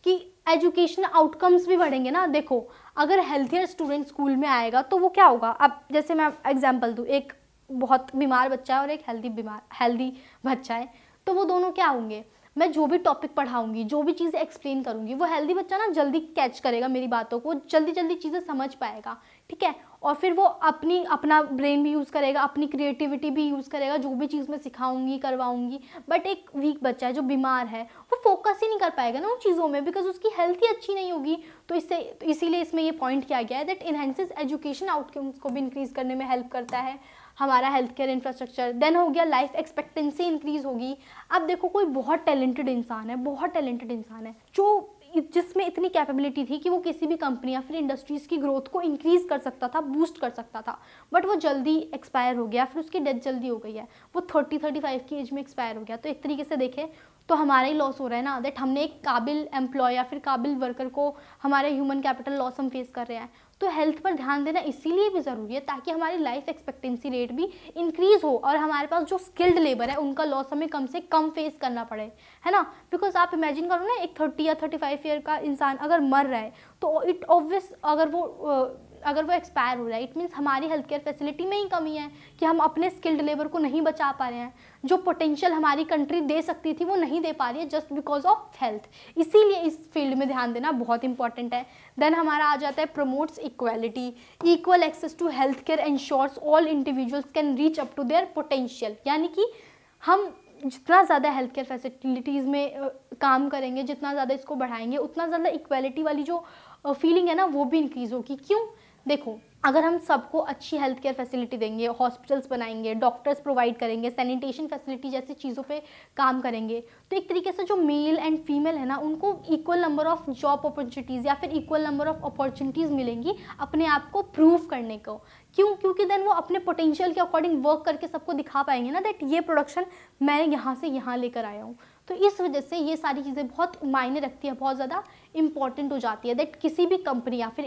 Speaker 1: की एजुकेशन आउटकम्स भी बढ़ेंगे ना। देखो, अगर हेल्थियर स्टूडेंट स्कूल में आएगा तो वो क्या होगा, अब जैसे मैं एग्जांपल दूँ, एक बहुत बीमार बच्चा है और एक हेल्दी बच्चा है, तो वो दोनों क्या होंगे, मैं जो भी टॉपिक पढ़ाऊंगी, जो भी चीज़ें एक्सप्लेन करूंगी, वो हेल्दी बच्चा ना जल्दी कैच करेगा मेरी बातों को, जल्दी चीज़ें समझ पाएगा, ठीक है। और फिर वो अपना ब्रेन भी यूज़ करेगा, अपनी क्रिएटिविटी भी यूज़ करेगा, जो भी चीज़ मैं सिखाऊंगी करवाऊंगी। बट एक वीक बच्चा है जो बीमार है, वो फोकस ही नहीं कर पाएगा ना उन चीज़ों में, बिकॉज उसकी हेल्थ ही अच्छी नहीं होगी। तो इसीलिए इसमें ये पॉइंट किया गया है दैट इनहेंसेस एजुकेशन आउटकम्स को भी इंक्रीज करने में हेल्प करता है हमारा हेल्थ केयर इंफ्रास्ट्रक्चर। देन हो गया लाइफ एक्सपेक्टेंसी इंक्रीज होगी। अब देखो, कोई बहुत टैलेंटेड इंसान है जो जिसमें इतनी कैपेबिलिटी थी कि वो किसी भी कंपनी या फिर इंडस्ट्रीज़ की ग्रोथ को इंक्रीज़ कर सकता था, बूस्ट कर सकता था, बट वो जल्दी एक्सपायर हो गया, फिर उसकी डेथ जल्दी हो गई है, वो 30-35 की एज में एक्सपायर हो गया। तो एक तरीके से देखें तो हमारा ही लॉस हो रहा है ना, दैट हमने एक काबिल एम्प्लॉय या फिर काबिल वर्कर को, हमारे ह्यूमन कैपिटल लॉस हम फेस कर रहे हैं। तो हेल्थ पर ध्यान देना इसीलिए भी ज़रूरी है ताकि हमारी लाइफ एक्सपेक्टेंसी रेट भी इंक्रीज़ हो और हमारे पास जो स्किल्ड लेबर है उनका लॉस हमें कम से कम फेस करना पड़े, है ना। बिकॉज आप इमेजिन करो ना, एक 30 या 35 ईयर का इंसान अगर मर रहा है तो इट ऑब्वियस, अगर वो एक्सपायर हो रहा है, इट मीन्स हमारी हेल्थ केयर फैसिलिटी में ही कमी है कि हम अपने स्किल्ड लेबर को नहीं बचा पा रहे हैं। जो पोटेंशियल हमारी कंट्री दे सकती थी वो नहीं दे पा रही है जस्ट बिकॉज ऑफ हेल्थ। इसीलिए इस फील्ड में ध्यान देना बहुत इंपॉर्टेंट है। देन हमारा आ जाता है promotes equality. Equal access to health care ensures all individuals can reach up to their potential. यानी कि हम जितना ज़्यादा हेल्थ केयर फैसिलिटीज़ में काम करेंगे, जितना ज़्यादा इसको बढ़ाएंगे, उतना ज़्यादा इक्वालिटी वाली जो फीलिंग है ना वो भी इंक्रीज़ होगी। क्यों? देखो, अगर हम सबको अच्छी हेल्थ केयर फैसिलिटी देंगे, हॉस्पिटल्स बनाएंगे, डॉक्टर्स प्रोवाइड करेंगे, सैनिटेशन फैसिलिटी जैसी चीज़ों पे काम करेंगे, तो एक तरीके से जो मेल एंड फीमेल है ना उनको equal number of job opportunities या फिर इक्वल नंबर ऑफ अपॉर्चुनिटीज़ मिलेंगी अपने आप को प्रूव करने को। क्यों? क्योंकि देन वो अपने पोटेंशियल के अकॉर्डिंग वर्क करके सबको दिखा पाएंगे ना दैट ये प्रोडक्शन मैं यहाँ से यहाँ लेकर आया हूँ। तो इस वजह से ये सारी चीज़ें बहुत मायने रखती है, बहुत ज़्यादा इंपॉर्टेंट हो जाती है दैट किसी भी कंपनी या फिर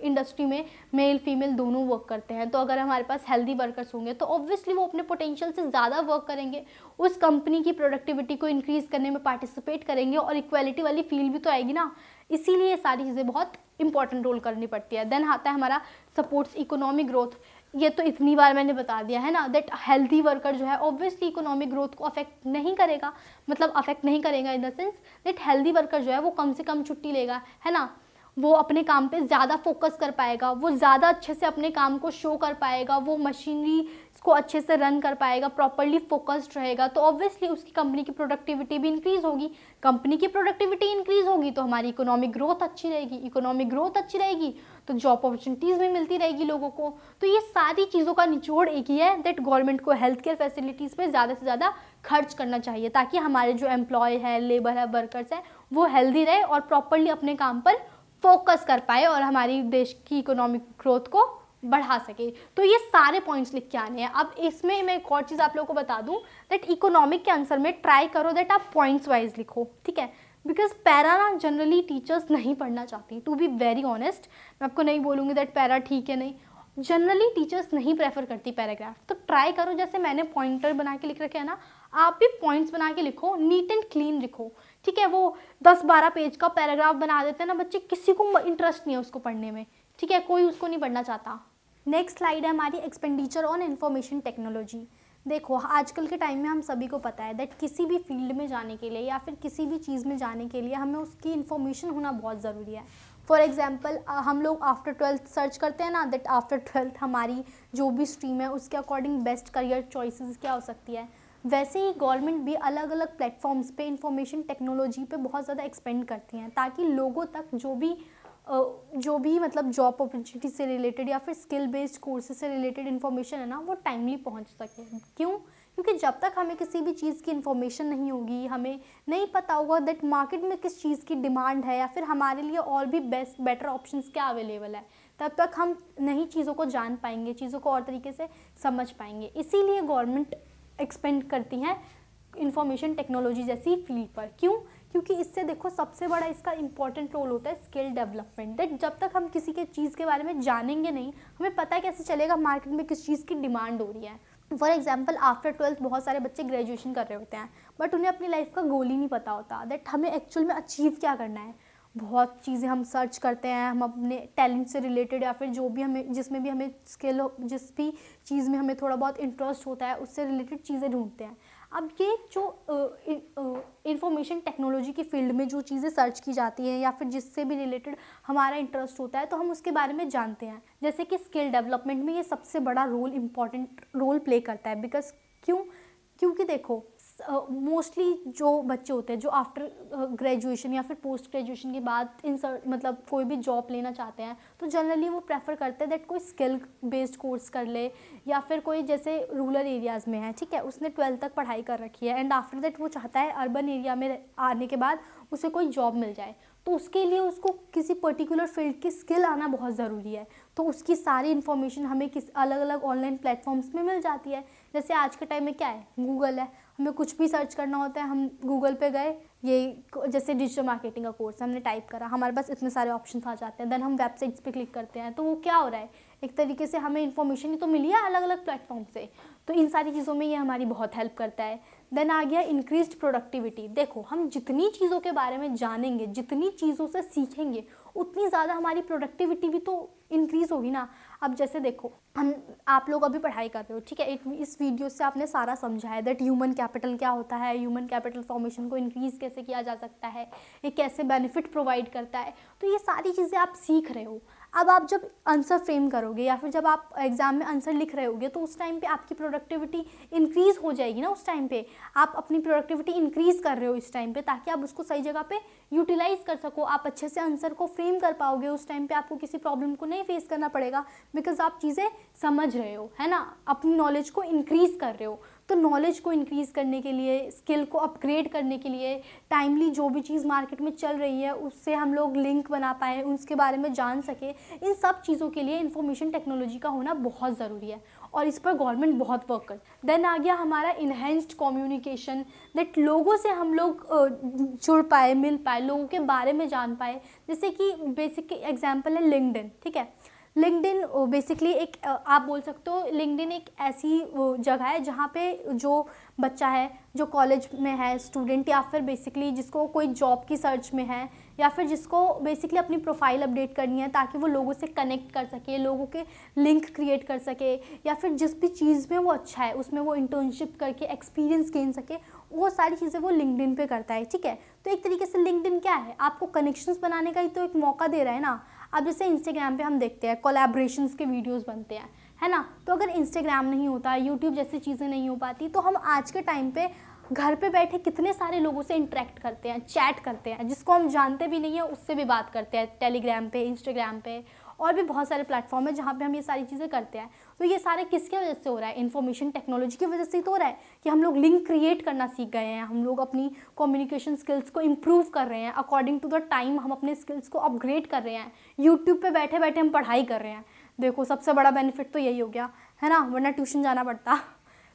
Speaker 1: इंडस्ट्री में मेल फीमेल दोनों वर्क करते हैं। तो अगर हमारे पास हेल्दी वर्कर्स होंगे तो ऑब्वियसली वो अपने पोटेंशियल से ज़्यादा वर्क करेंगे, उस कंपनी की प्रोडक्टिविटी को इंक्रीज़ करने में पार्टिसिपेट करेंगे और इक्वालिटी वाली फील भी तो आएगी ना। इसीलिए ये सारी चीज़ें बहुत इंपॉर्टेंट रोल करनी पड़ती है। देन आता है हमारा सपोर्ट्स इकोनॉमिक ग्रोथ। ये तो इतनी बार मैंने बता दिया है ना दैट हेल्दी वर्कर जो है ऑब्वियसली इकोनॉमिक ग्रोथ को अफेक्ट नहीं करेगा, मतलब अफेक्ट नहीं करेगा in the sense that healthy worker जो है वो कम से कम छुट्टी लेगा, है ना। वो अपने काम पे ज़्यादा फोकस कर पाएगा, वो ज़्यादा अच्छे से अपने काम को शो कर पाएगा, वो मशीनरी को अच्छे से रन कर पाएगा, प्रॉपर्ली फोकस्ड रहेगा। तो ऑब्वियसली उसकी कंपनी की प्रोडक्टिविटी भी इंक्रीज़ होगी। कंपनी की प्रोडक्टिविटी इंक्रीज़ होगी तो हमारी इकोनॉमिक ग्रोथ अच्छी रहेगी, इकोनॉमिक ग्रोथ अच्छी रहेगी तो जॉब अपॉर्चुनिटीज़ भी मिलती रहेगी लोगों को। तो ये सारी चीज़ों का निचोड़ एक ही है दैट गवर्नमेंट को हेल्थ केयर फैसिलिटीज़ पे ज़्यादा से ज़्यादा खर्च करना चाहिए ताकि हमारे जो एम्प्लॉय है, लेबर है, वर्कर्स है वो हेल्दी रहे और प्रॉपरली अपने काम पर फोकस कर पाए और हमारी देश की इकोनॉमिक ग्रोथ को बढ़ा सके। तो ये सारे पॉइंट्स लिख के आने हैं। अब इसमें मैं एक और चीज़ आप लोगों को बता दूं दैट इकोनॉमिक के आंसर में ट्राई करो दैट आप पॉइंट्स वाइज लिखो, ठीक है। बिकॉज पैरा ना जनरली टीचर्स नहीं पढ़ना चाहती, टू बी वेरी ऑनेस्ट। मैं आपको नहीं बोलूँगी दैट पैरा ठीक है, नहीं, जनरली टीचर्स नहीं प्रेफर करती पैराग्राफ। तो ट्राई करो, जैसे मैंने पॉइंटर बना के लिख रखे है ना, आप भी पॉइंट्स बना के लिखो, नीट एंड क्लीन लिखो, ठीक है। वो 10-12 पेज का पैराग्राफ बना देते हैं ना बच्चे, किसी को इंटरेस्ट नहीं है उसको पढ़ने में, ठीक है, कोई उसको नहीं पढ़ना चाहता। नेक्स्ट स्लाइड है हमारी एक्सपेंडिचर ऑन इंफॉर्मेशन टेक्नोलॉजी। देखो आजकल के टाइम में हम सभी को पता है दैट किसी भी फील्ड में जाने के लिए या फिर किसी भी चीज़ में जाने के लिए हमें उसकी इन्फॉर्मेशन होना बहुत ज़रूरी है। फॉर एग्जाम्पल हम लोग आफ्टर 12th सर्च करते हैं ना दैट आफ्टर 12th हमारी जो भी स्ट्रीम है उसके अकॉर्डिंग बेस्ट करियर चॉइसेस क्या हो सकती है। वैसे ही गवर्नमेंट भी अलग अलग प्लेटफॉर्म्स पे इंफॉर्मेशन टेक्नोलॉजी पे बहुत ज़्यादा एक्सपेंड करती हैं ताकि लोगों तक जो भी मतलब जॉब अपॉर्चुनिटी से रिलेटेड या फिर स्किल बेस्ड कोर्सेज से रिलेटेड इन्फॉर्मेशन है ना वो टाइमली पहुंच सके। क्यों? क्योंकि जब तक हमें किसी भी चीज़ की इन्फॉर्मेशन नहीं होगी, हमें नहीं पता होगा दैट मार्केट में किस चीज़ की डिमांड है या फिर हमारे लिए और भी बेटर ऑप्शंस क्या अवेलेबल है, तब तक हम नई चीज़ों को जान पाएंगे, चीज़ों को और तरीके से समझ पाएंगे। इसीलिए गवर्नमेंट एक्सपेंड करती हैं इंफॉर्मेशन टेक्नोलॉजी जैसी फील्ड पर। क्यों? क्योंकि इससे देखो सबसे बड़ा इसका इंपॉर्टेंट रोल होता है स्किल डेवलपमेंट। दैट जब तक हम किसी के चीज़ के बारे में जानेंगे नहीं, हमें पता कैसे चलेगा मार्केट में किस चीज़ की डिमांड हो रही है। फॉर एग्जाम्पल आफ्टर 12th बहुत सारे बच्चे ग्रेजुएशन कर रहे होते हैं बट उन्हें अपनी लाइफ का गोल ही नहीं पता होता दैट हमें एक्चुअल में अचीव क्या करना है। बहुत चीज़ें हम सर्च करते हैं, हम अपने टैलेंट से रिलेटेड या फिर जो भी हमें जिसमें भी हमें स्किल हो, जिस भी चीज़ में हमें थोड़ा बहुत इंटरेस्ट होता है उससे रिलेटेड चीज़ें ढूंढते हैं। अब ये जो इंफॉर्मेशन टेक्नोलॉजी की फील्ड में जो चीज़ें सर्च की जाती हैं या फिर जिससे भी रिलेटेड हमारा इंटरेस्ट होता है तो हम उसके बारे में जानते हैं। जैसे कि स्किल डेवलपमेंट में ये सबसे बड़ा रोल इम्पॉर्टेंट रोल प्ले करता है। बिकॉज क्योंकि देखो मोस्टली जो बच्चे होते हैं जो आफ्टर ग्रेजुएशन या फिर पोस्ट ग्रेजुएशन के बाद मतलब कोई भी जॉब लेना चाहते हैं तो जनरली वो प्रेफर करते हैं दैट कोई स्किल बेस्ड कोर्स कर ले या फिर कोई जैसे रूरल एरियाज़ में है, ठीक है, उसने 12th तक पढ़ाई कर रखी है एंड आफ्टर दैट वो चाहता है अर्बन एरिया में आने के बाद उसे कोई जॉब मिल जाए। तो उसके लिए उसको किसी पर्टिकुलर फील्ड की स्किल आना बहुत ज़रूरी है। तो उसकी सारी इन्फॉर्मेशन हमें किस अलग अलग ऑनलाइन प्लेटफॉर्म्स में मिल जाती है। जैसे आज के टाइम में क्या है, गूगल है, हमें कुछ भी सर्च करना होता है, हम गूगल पे गए, ये जैसे डिजिटल मार्केटिंग का कोर्स हमने टाइप करा, हमारे पास इतने सारे ऑप्शंस आ जाते हैं। देन हम वेबसाइट्स पे क्लिक करते हैं तो वो क्या हो रहा है, एक तरीके से हमें इन्फॉर्मेशन ही तो मिली है अलग अलग प्लेटफॉर्म से। तो इन सारी चीज़ों में ये हमारी बहुत हेल्प करता है। देन आ गया इंक्रीज्ड प्रोडक्टिविटी। देखो हम जितनी चीज़ों के बारे में जानेंगे, जितनी चीज़ों से सीखेंगे, उतनी ज़्यादा हमारी प्रोडक्टिविटी भी तो इंक्रीज़ होगी ना। अब जैसे देखो आप लोग अभी पढ़ाई कर रहे हो, ठीक है, इस वीडियो से आपने सारा समझा है दैट ह्यूमन कैपिटल क्या होता है, ह्यूमन कैपिटल फॉर्मेशन को इंक्रीज़ कैसे किया जा सकता है, ये कैसे बेनिफिट प्रोवाइड करता है। तो ये सारी चीज़ें आप सीख रहे हो। अब आप जब आंसर फ्रेम करोगे या फिर जब आप एग्ज़ाम में आंसर लिख रहे होगे तो उस टाइम पे आपकी प्रोडक्टिविटी इंक्रीज़ हो जाएगी ना। उस टाइम पे आप अपनी प्रोडक्टिविटी इंक्रीज़ कर रहे हो इस टाइम पे, ताकि आप उसको सही जगह पे यूटिलाइज़ कर सको, आप अच्छे से आंसर को फ्रेम कर पाओगे। उस टाइम पे आपको किसी प्रॉब्लम को नहीं फेस करना पड़ेगा बिकॉज आप चीज़ें समझ रहे हो, है ना, अपनी नॉलेज को इंक्रीज़ कर रहे हो। तो नॉलेज को इंक्रीज़ करने के लिए, स्किल को अपग्रेड करने के लिए, टाइमली जो भी चीज़ मार्केट में चल रही है उससे हम लोग लिंक बना पाएँ, उसके बारे में जान सके, इन सब चीज़ों के लिए इंफॉर्मेशन टेक्नोलॉजी का होना बहुत ज़रूरी है और इस पर गवर्नमेंट बहुत वर्क कर। देन आ गया हमारा इन्हेंस्ड कम्युनिकेशन, दैट लोगों से हम लोग जुड़ पाए, मिल पाए, लोगों के बारे में जान पाए। जैसे कि बेसिक एग्जाम्पल है लिंक्डइन, ठीक है। लिंक्डइन बेसिकली एक आप बोल सकते हो लिंक्डइन एक ऐसी जगह है जहाँ पे जो बच्चा है, जो कॉलेज में है स्टूडेंट, या फिर बेसिकली जिसको कोई जॉब की सर्च में है, या फिर जिसको बेसिकली अपनी प्रोफाइल अपडेट करनी है ताकि वो लोगों से कनेक्ट कर सके, लोगों के लिंक क्रिएट कर सके, या फिर जिस भी चीज़ में वो अच्छा है उसमें वो इंटर्नशिप करके एक्सपीरियंस गेन सके, वो सारी चीज़ें वो लिंक्डइन पे करता है, ठीक है। तो एक तरीके से लिंक्डइन क्या है, आपको कनेक्शंस बनाने का ही तो एक मौका दे रहा है ना। अब जैसे इंस्टाग्राम पे हम देखते हैं कोलैबोरेशंस के वीडियोस बनते हैं, है ना। तो अगर इंस्टाग्राम नहीं होता, यूट्यूब जैसी चीज़ें नहीं हो पाती, तो हम आज के टाइम पे घर पे बैठे कितने सारे लोगों से इंटरेक्ट करते हैं, चैट करते हैं, जिसको हम जानते भी नहीं है उससे भी बात करते हैं, टेलीग्राम पे, इंस्टाग्राम पे, और भी बहुत सारे प्लेटफॉर्म है जहाँ पे हम ये सारी चीज़ें करते हैं। तो ये सारे किसके वजह से हो रहा है, इन्फॉर्मेशन टेक्नोलॉजी की वजह से ही तो हो रहा है कि हम लोग लिंक क्रिएट करना सीख गए हैं, हम लोग अपनी कम्युनिकेशन स्किल्स को इम्प्रूव कर रहे हैं, अकॉर्डिंग टू द टाइम हम अपने स्किल्स को अपग्रेड कर रहे हैं, यूट्यूब पे बैठे बैठे हम पढ़ाई कर रहे हैं। देखो सबसे बड़ा बेनिफिट तो यही हो गया, है ना, वरना ट्यूशन जाना पड़ता।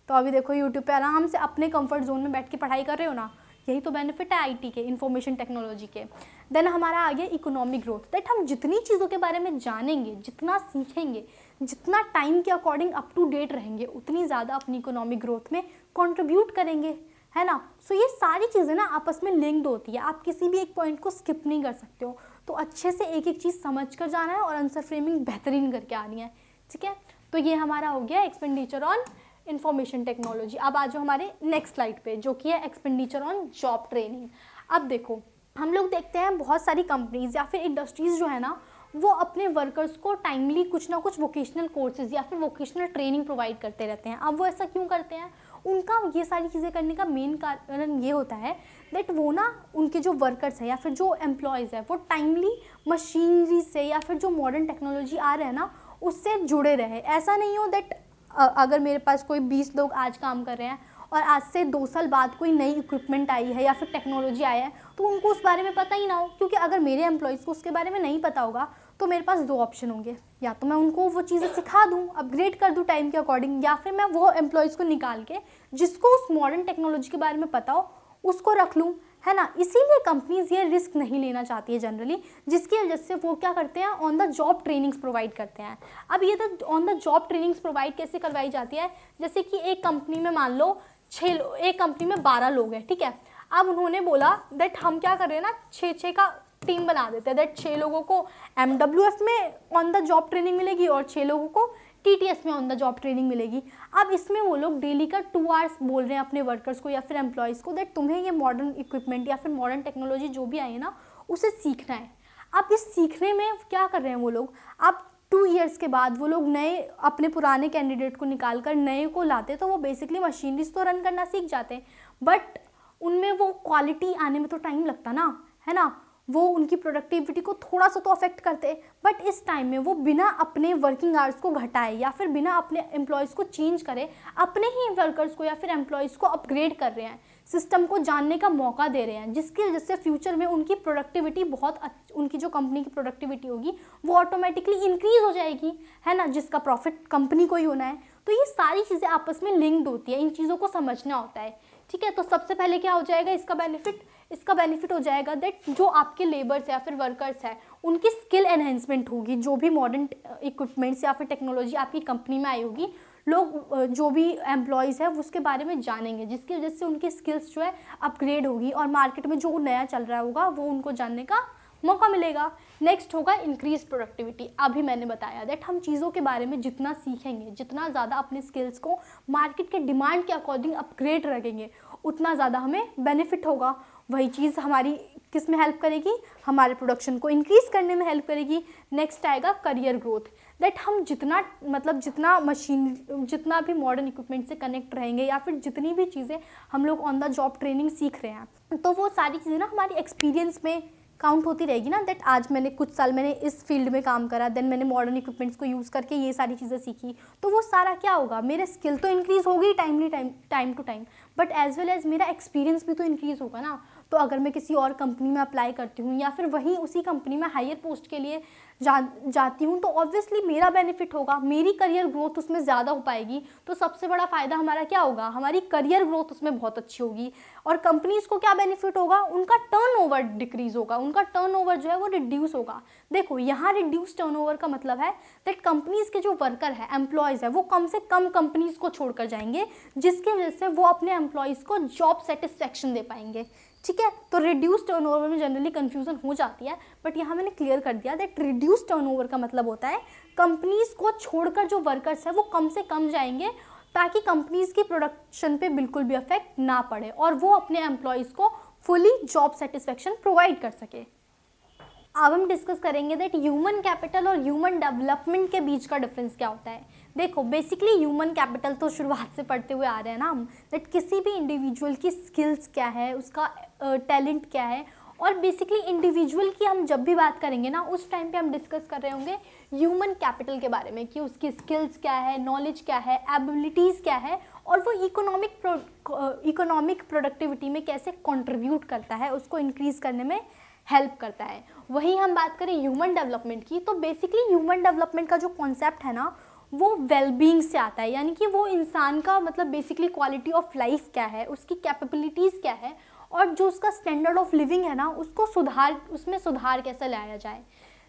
Speaker 1: तो अभी देखो यूट्यूब पे आराम से अपने कंफर्ट जोन में बैठ के पढ़ाई कर रहे हो ना, यही तो बेनिफिट है आईटी के, इंफॉर्मेशन टेक्नोलॉजी के। देन हमारा आ गया इकोनॉमिक ग्रोथ, दैट हम जितनी चीज़ों के बारे में जानेंगे, जितना सीखेंगे, जितना टाइम के अकॉर्डिंग अप टू डेट रहेंगे, उतनी ज़्यादा अपनी इकोनॉमिक ग्रोथ में कंट्रीब्यूट करेंगे, है ना। सो ये सारी चीज़ें ना आपस में लिंक्ड होती है, आप किसी भी एक पॉइंट को स्किप नहीं कर सकते हो। तो अच्छे से एक एक चीज़ समझ कर जाना है और आंसर फ्रेमिंग बेहतरीन करके आनी है, ठीक है। तो ये हमारा हो गया एक्सपेंडिचर ऑन इंफॉर्मेशन टेक्नोलॉजी। अब आ जाओ हमारे नेक्स्ट स्लाइड पे, जो कि है एक्सपेंडिचर ऑन जॉब ट्रेनिंग। अब देखो, हम लोग देखते हैं बहुत सारी कंपनीज या फिर इंडस्ट्रीज़ जो है ना, वो अपने वर्कर्स को टाइमली कुछ ना कुछ वोकेशनल कोर्सेज या फिर वोकेशनल ट्रेनिंग प्रोवाइड करते रहते हैं। अब वो ऐसा क्यों करते हैं? उनका ये सारी चीज़ें करने का मेन कारण ये होता है दैट वो ना उनके जो वर्कर्स हैं या फिर जो एम्प्लॉयज़ हैं वो टाइमली मशीनरी से या फिर जो मॉडर्न टेक्नोलॉजी आ रहे हैं ना उससे जुड़े रहे। ऐसा नहीं हो दैट अगर मेरे पास कोई 20 लोग आज काम कर रहे हैं और आज से 2 साल बाद कोई नई इक्विपमेंट आई है या फिर टेक्नोलॉजी आया है तो उनको उस बारे में पता ही ना हो, क्योंकि अगर मेरे एम्प्लॉयज़ को उसके बारे में नहीं पता होगा तो मेरे पास 2 ऑप्शन होंगे, या तो मैं उनको वो चीज़ें सिखा दूँ, अपग्रेड कर दूँ टाइम के अकॉर्डिंग, या फिर मैं वो एम्प्लॉयज़ को निकाल के जिसको उस मॉडर्न टेक्नोलॉजी के बारे में पता हो उसको रख लूँ, है ना। इसीलिए कंपनीज ये रिस्क नहीं लेना चाहती है जनरली, जिसकी वजह से वो क्या करते हैं, on the job trainings provide करते हैं। अब ये तो on the job trainings provide कैसे करवाई जाती है, जैसे कि एक कंपनी में मान लो एक कंपनी में 12 लोग हैं, ठीक है। अब उन्होंने बोला दैट हम क्या कर रहे हैं ना, 6-6 का टीम बना देते हैं, दैट 6 लोगों को MWF में ऑन द जॉब ट्रेनिंग मिलेगी और 6 लोगों को TTS में ऑन द जॉब ट्रेनिंग मिलेगी। अब इसमें वो लोग डेली का 2 आवर्स बोल रहे हैं अपने वर्कर्स को या फिर एम्प्लॉयज़ को दैट तुम्हें ये मॉडर्न इक्विपमेंट या फिर मॉडर्न टेक्नोलॉजी जो भी आई है ना उसे सीखना है। अब इस सीखने में क्या कर रहे हैं वो लोग, अब 2 ईयर्स के बाद वो लोग नए अपने पुराने कैंडिडेट को निकाल कर नए को लाते, तो वो बेसिकली मशीनरीज तो रन करना सीख जाते हैं, बट उनमें वो क्वालिटी आने में तो टाइम लगता ना, है ना। वो उनकी प्रोडक्टिविटी को थोड़ा सा तो अफेक्ट करते हैं, बट इस टाइम में वो बिना अपने वर्किंग आवर्स को घटाए या फिर बिना अपने एम्प्लॉयज़ को चेंज करे अपने ही वर्कर्स को या फिर एम्प्लॉयज़ को अपग्रेड कर रहे हैं, सिस्टम को जानने का मौका दे रहे हैं, जिसकी वजह से फ्यूचर में उनकी प्रोडक्टिविटी उनकी जो कंपनी की प्रोडक्टिविटी होगी वो ऑटोमेटिकली इंक्रीज हो जाएगी, है ना, जिसका प्रॉफिट कंपनी को ही होना है। तो ये सारी चीज़ें आपस में लिंक्ड होती है, इन चीज़ों को समझना होता है, ठीक है। तो सबसे पहले क्या हो जाएगा इसका बेनिफिट हो जाएगा दैट जो आपके लेबर्स या फिर वर्कर्स है उनकी स्किल एनहेंसमेंट होगी, जो भी मॉडर्न इक्विपमेंट्स या फिर टेक्नोलॉजी आपकी कंपनी में आई होगी, लोग जो भी एम्प्लॉयज़ है उसके बारे में जानेंगे, जिसकी वजह से उनकी स्किल्स जो है अपग्रेड होगी और मार्केट में जो नया चल रहा होगा वो उनको जानने का मौका मिलेगा। नेक्स्ट होगा इंक्रीज प्रोडक्टिविटी। अभी मैंने बताया दैट हम चीज़ों के बारे में जितना सीखेंगे, जितना ज़्यादा अपने स्किल्स को मार्केट के डिमांड के अकॉर्डिंग अपग्रेड रखेंगे, उतना ज़्यादा हमें बेनिफिट होगा। वही चीज़ हमारी किस में हेल्प करेगी, हमारे प्रोडक्शन को इंक्रीज़ करने में हेल्प करेगी। नेक्स्ट आएगा करियर ग्रोथ, दैट हम जितना भी मॉडर्न इक्विपमेंट से कनेक्ट रहेंगे या फिर जितनी भी चीज़ें हम लोग ऑन द जॉब ट्रेनिंग सीख रहे हैं तो वो सारी चीज़ें ना हमारी एक्सपीरियंस में काउंट होती रहेगी ना, दैट आज मैंने कुछ साल मैंने इस फील्ड में काम करा, देन मैंने मॉडर्न इक्विपमेंट्स को यूज़ करके ये सारी चीज़ें सीखी, तो वो सारा क्या होगा, मेरे स्किल तो इंक्रीज़ होगी time to time, but as well as मेरा एक्सपीरियंस भी तो इंक्रीज़ होगा ना। तो अगर मैं किसी और कंपनी में अप्लाई करती हूँ या फिर वहीं उसी कंपनी में हायर पोस्ट के लिए जाती हूँ तो ऑब्वियसली मेरा बेनिफिट होगा, मेरी करियर ग्रोथ उसमें ज़्यादा हो पाएगी। तो सबसे बड़ा फ़ायदा हमारा क्या होगा, हमारी करियर ग्रोथ उसमें बहुत अच्छी होगी। और कंपनीज़ को क्या बेनिफिट होगा, उनका टर्नओवर डिक्रीज़ होगा, उनका टर्नओवर जो है वो रिड्यूस होगा। देखो यहाँ रिड्यूस टर्नओवर का मतलब है दैट कंपनीज़ के जो वर्कर है, एम्प्लॉयज़ है, वो कम से कम कंपनीज़ को छोड़कर जाएंगे, जिसकी वजह से वो अपने एम्प्लॉयज़ को जॉब सेटिस्फेक्शन दे पाएंगे, ठीक है। तो रिड्यूस टर्नओवर में जनरली कंफ्यूजन हो जाती है, बट यहाँ मैंने क्लियर कर दिया दैट रिड्यूस टर्नओवर का मतलब होता है कंपनीज को छोड़कर जो वर्कर्स है वो कम से कम जाएंगे, ताकि कंपनीज की प्रोडक्शन पे बिल्कुल भी इफेक्ट ना पड़े और वो अपने एम्प्लॉयज़ को फुली जॉब सेटिस्फेक्शन प्रोवाइड कर सके। अब हम डिस्कस करेंगे दैट ह्यूमन कैपिटल और ह्यूमन डेवलपमेंट के बीच का डिफरेंस क्या होता है। देखो बेसिकली ह्यूमन कैपिटल तो शुरुआत से पढ़ते हुए आ रहे हैं ना हम, दैट किसी भी इंडिविजुअल की स्किल्स क्या है, उसका टैलेंट क्या है, और बेसिकली इंडिविजुअल की हम जब भी बात करेंगे ना उस टाइम पे हम डिस्कस कर रहे होंगे ह्यूमन कैपिटल के बारे में कि उसकी स्किल्स क्या है, नॉलेज क्या है, एबिलिटीज़ क्या है, और वो इकोनॉमिक प्रोडक्टिविटी में कैसे कंट्रीब्यूट करता है, उसको इंक्रीज़ करने में हेल्प करता है। वहीं हम बात करें ह्यूमन डेवलपमेंट की, तो बेसिकली ह्यूमन डेवलपमेंट का जो कॉन्सेप्ट है ना वो वेलबींग से आता है, यानी कि वो इंसान का मतलब बेसिकली क्वालिटी ऑफ लाइफ क्या है, उसकी कैपेबिलिटीज़ क्या है, और जो उसका स्टैंडर्ड ऑफ लिविंग है ना उसको उसमें सुधार कैसे लाया जाए।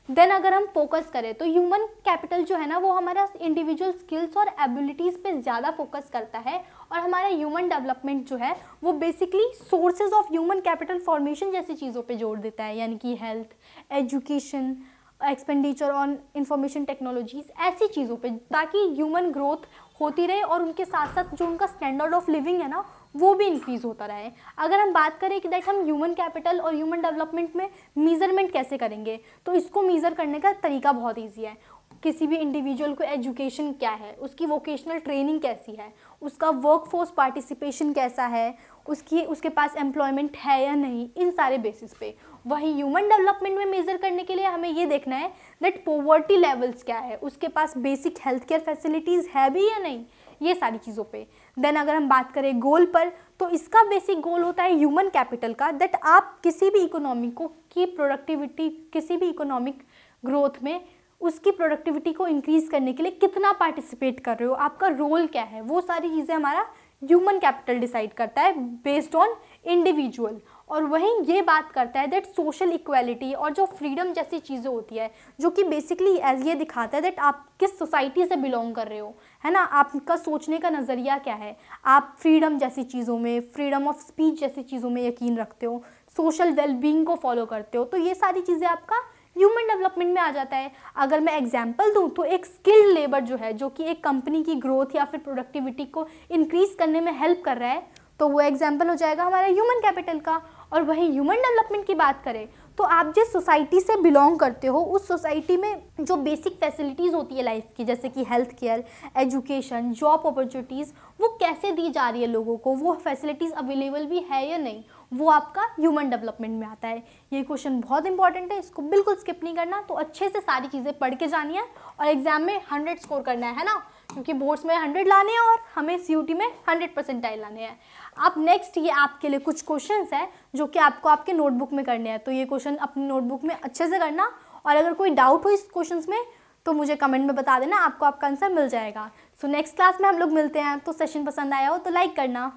Speaker 1: देन अगर हम फोकस करें तो ह्यूमन कैपिटल जो है ना वो हमारा इंडिविजुअल स्किल्स और एबिलिटीज़ पे ज़्यादा फोकस करता है, और हमारा ह्यूमन डेवलपमेंट जो है वो basically sources of human capital formation जैसी चीज़ों पे जोर देता है, यानी कि health, education, expenditure on information technologies, ऐसी चीज़ों पे, ताकि ह्यूमन ग्रोथ होती रहे और उनके साथ साथ जो उनका स्टैंडर्ड ऑफ लिविंग है ना वो भी इंक्रीज होता रहे। अगर हम बात करें कि दैट हम ह्यूमन कैपिटल और ह्यूमन डेवलपमेंट में मेजरमेंट कैसे करेंगे, तो इसको मेज़र करने का तरीका बहुत ईजी है। किसी भी इंडिविजुअल को एजुकेशन क्या है, उसकी वोकेशनल ट्रेनिंग कैसी है, उसका वर्कफोर्स पार्टिसिपेशन कैसा है, उसके पास एम्प्लॉयमेंट है या नहीं, इन सारे बेसिस पे। वहीं ह्यूमन डेवलपमेंट में मेज़र करने के लिए हमें ये देखना है दैट पॉवर्टी लेवल्स क्या है, उसके पास बेसिक हेल्थ केयर फैसिलिटीज़ है भी या नहीं, ये सारी चीज़ों पे। देन अगर हम बात करें गोल पर, तो इसका बेसिक गोल होता है ह्यूमन कैपिटल का, दैट आप किसी भी इकोनॉमी को की प्रोडक्टिविटी, किसी भी इकोनॉमिक ग्रोथ में उसकी प्रोडक्टिविटी को इंक्रीज़ करने के लिए कितना पार्टिसिपेट कर रहे हो, आपका रोल क्या है, वो सारी चीज़ें हमारा ह्यूमन कैपिटल डिसाइड करता है बेस्ड ऑन इंडिविजुअल। और वहीं ये बात करता है दैट सोशल इक्वालिटी और जो फ्रीडम जैसी चीज़ें होती है, जो कि बेसिकली एज ये दिखाता है दैट आप किस सोसाइटी से बिलोंग कर रहे हो, है ना, आपका सोचने का नज़रिया क्या है, आप फ्रीडम जैसी चीज़ों में, फ्रीडम ऑफ स्पीच जैसी चीज़ों में यकीन रखते हो, सोशल वेलबींग को फॉलो करते हो, तो ये सारी चीज़ें आपका ह्यूमन डेवलपमेंट में आ जाता है। अगर मैं एग्जांपल दूं तो एक स्किल्ड लेबर जो है, जो कि एक कंपनी की ग्रोथ या फिर प्रोडक्टिविटी को इंक्रीज करने में हेल्प कर रहा है, तो वो एग्जांपल हो जाएगा हमारा ह्यूमन कैपिटल का। और वहीं ह्यूमन डेवलपमेंट की बात करें तो आप जिस सोसाइटी से बिलोंग करते हो उस सोसाइटी में जो बेसिक फैसिलिटीज़ होती है लाइफ की, जैसे कि health care, education, job opportunities, वो कैसे दी जा रही है लोगों को, वो फैसिलिटीज़ अवेलेबल भी है या नहीं, वो आपका ह्यूमन डेवलपमेंट में आता है। ये क्वेश्चन बहुत इंपॉर्टेंट है, इसको बिल्कुल स्किप नहीं करना। तो अच्छे से सारी चीज़ें पढ़ के जानी है और एग्जाम में 100 स्कोर करना है ना, क्योंकि बोर्ड्स में 100 लाने हैं और हमें CUT में 100 परसेंटाइल लाने हैं। अब नेक्स्ट ये आपके लिए कुछ क्वेश्चंस हैं जो कि आपको आपके नोटबुक में करने हैं, तो ये क्वेश्चन अपनी नोटबुक में अच्छे से करना, और अगर कोई डाउट हो इस क्वेश्चंस में तो मुझे कमेंट में बता देना, आपको आपका आंसर मिल जाएगा। सो नेक्स्ट क्लास में हम लोग मिलते हैं। तो सेशन पसंद आया हो तो लाइक करना।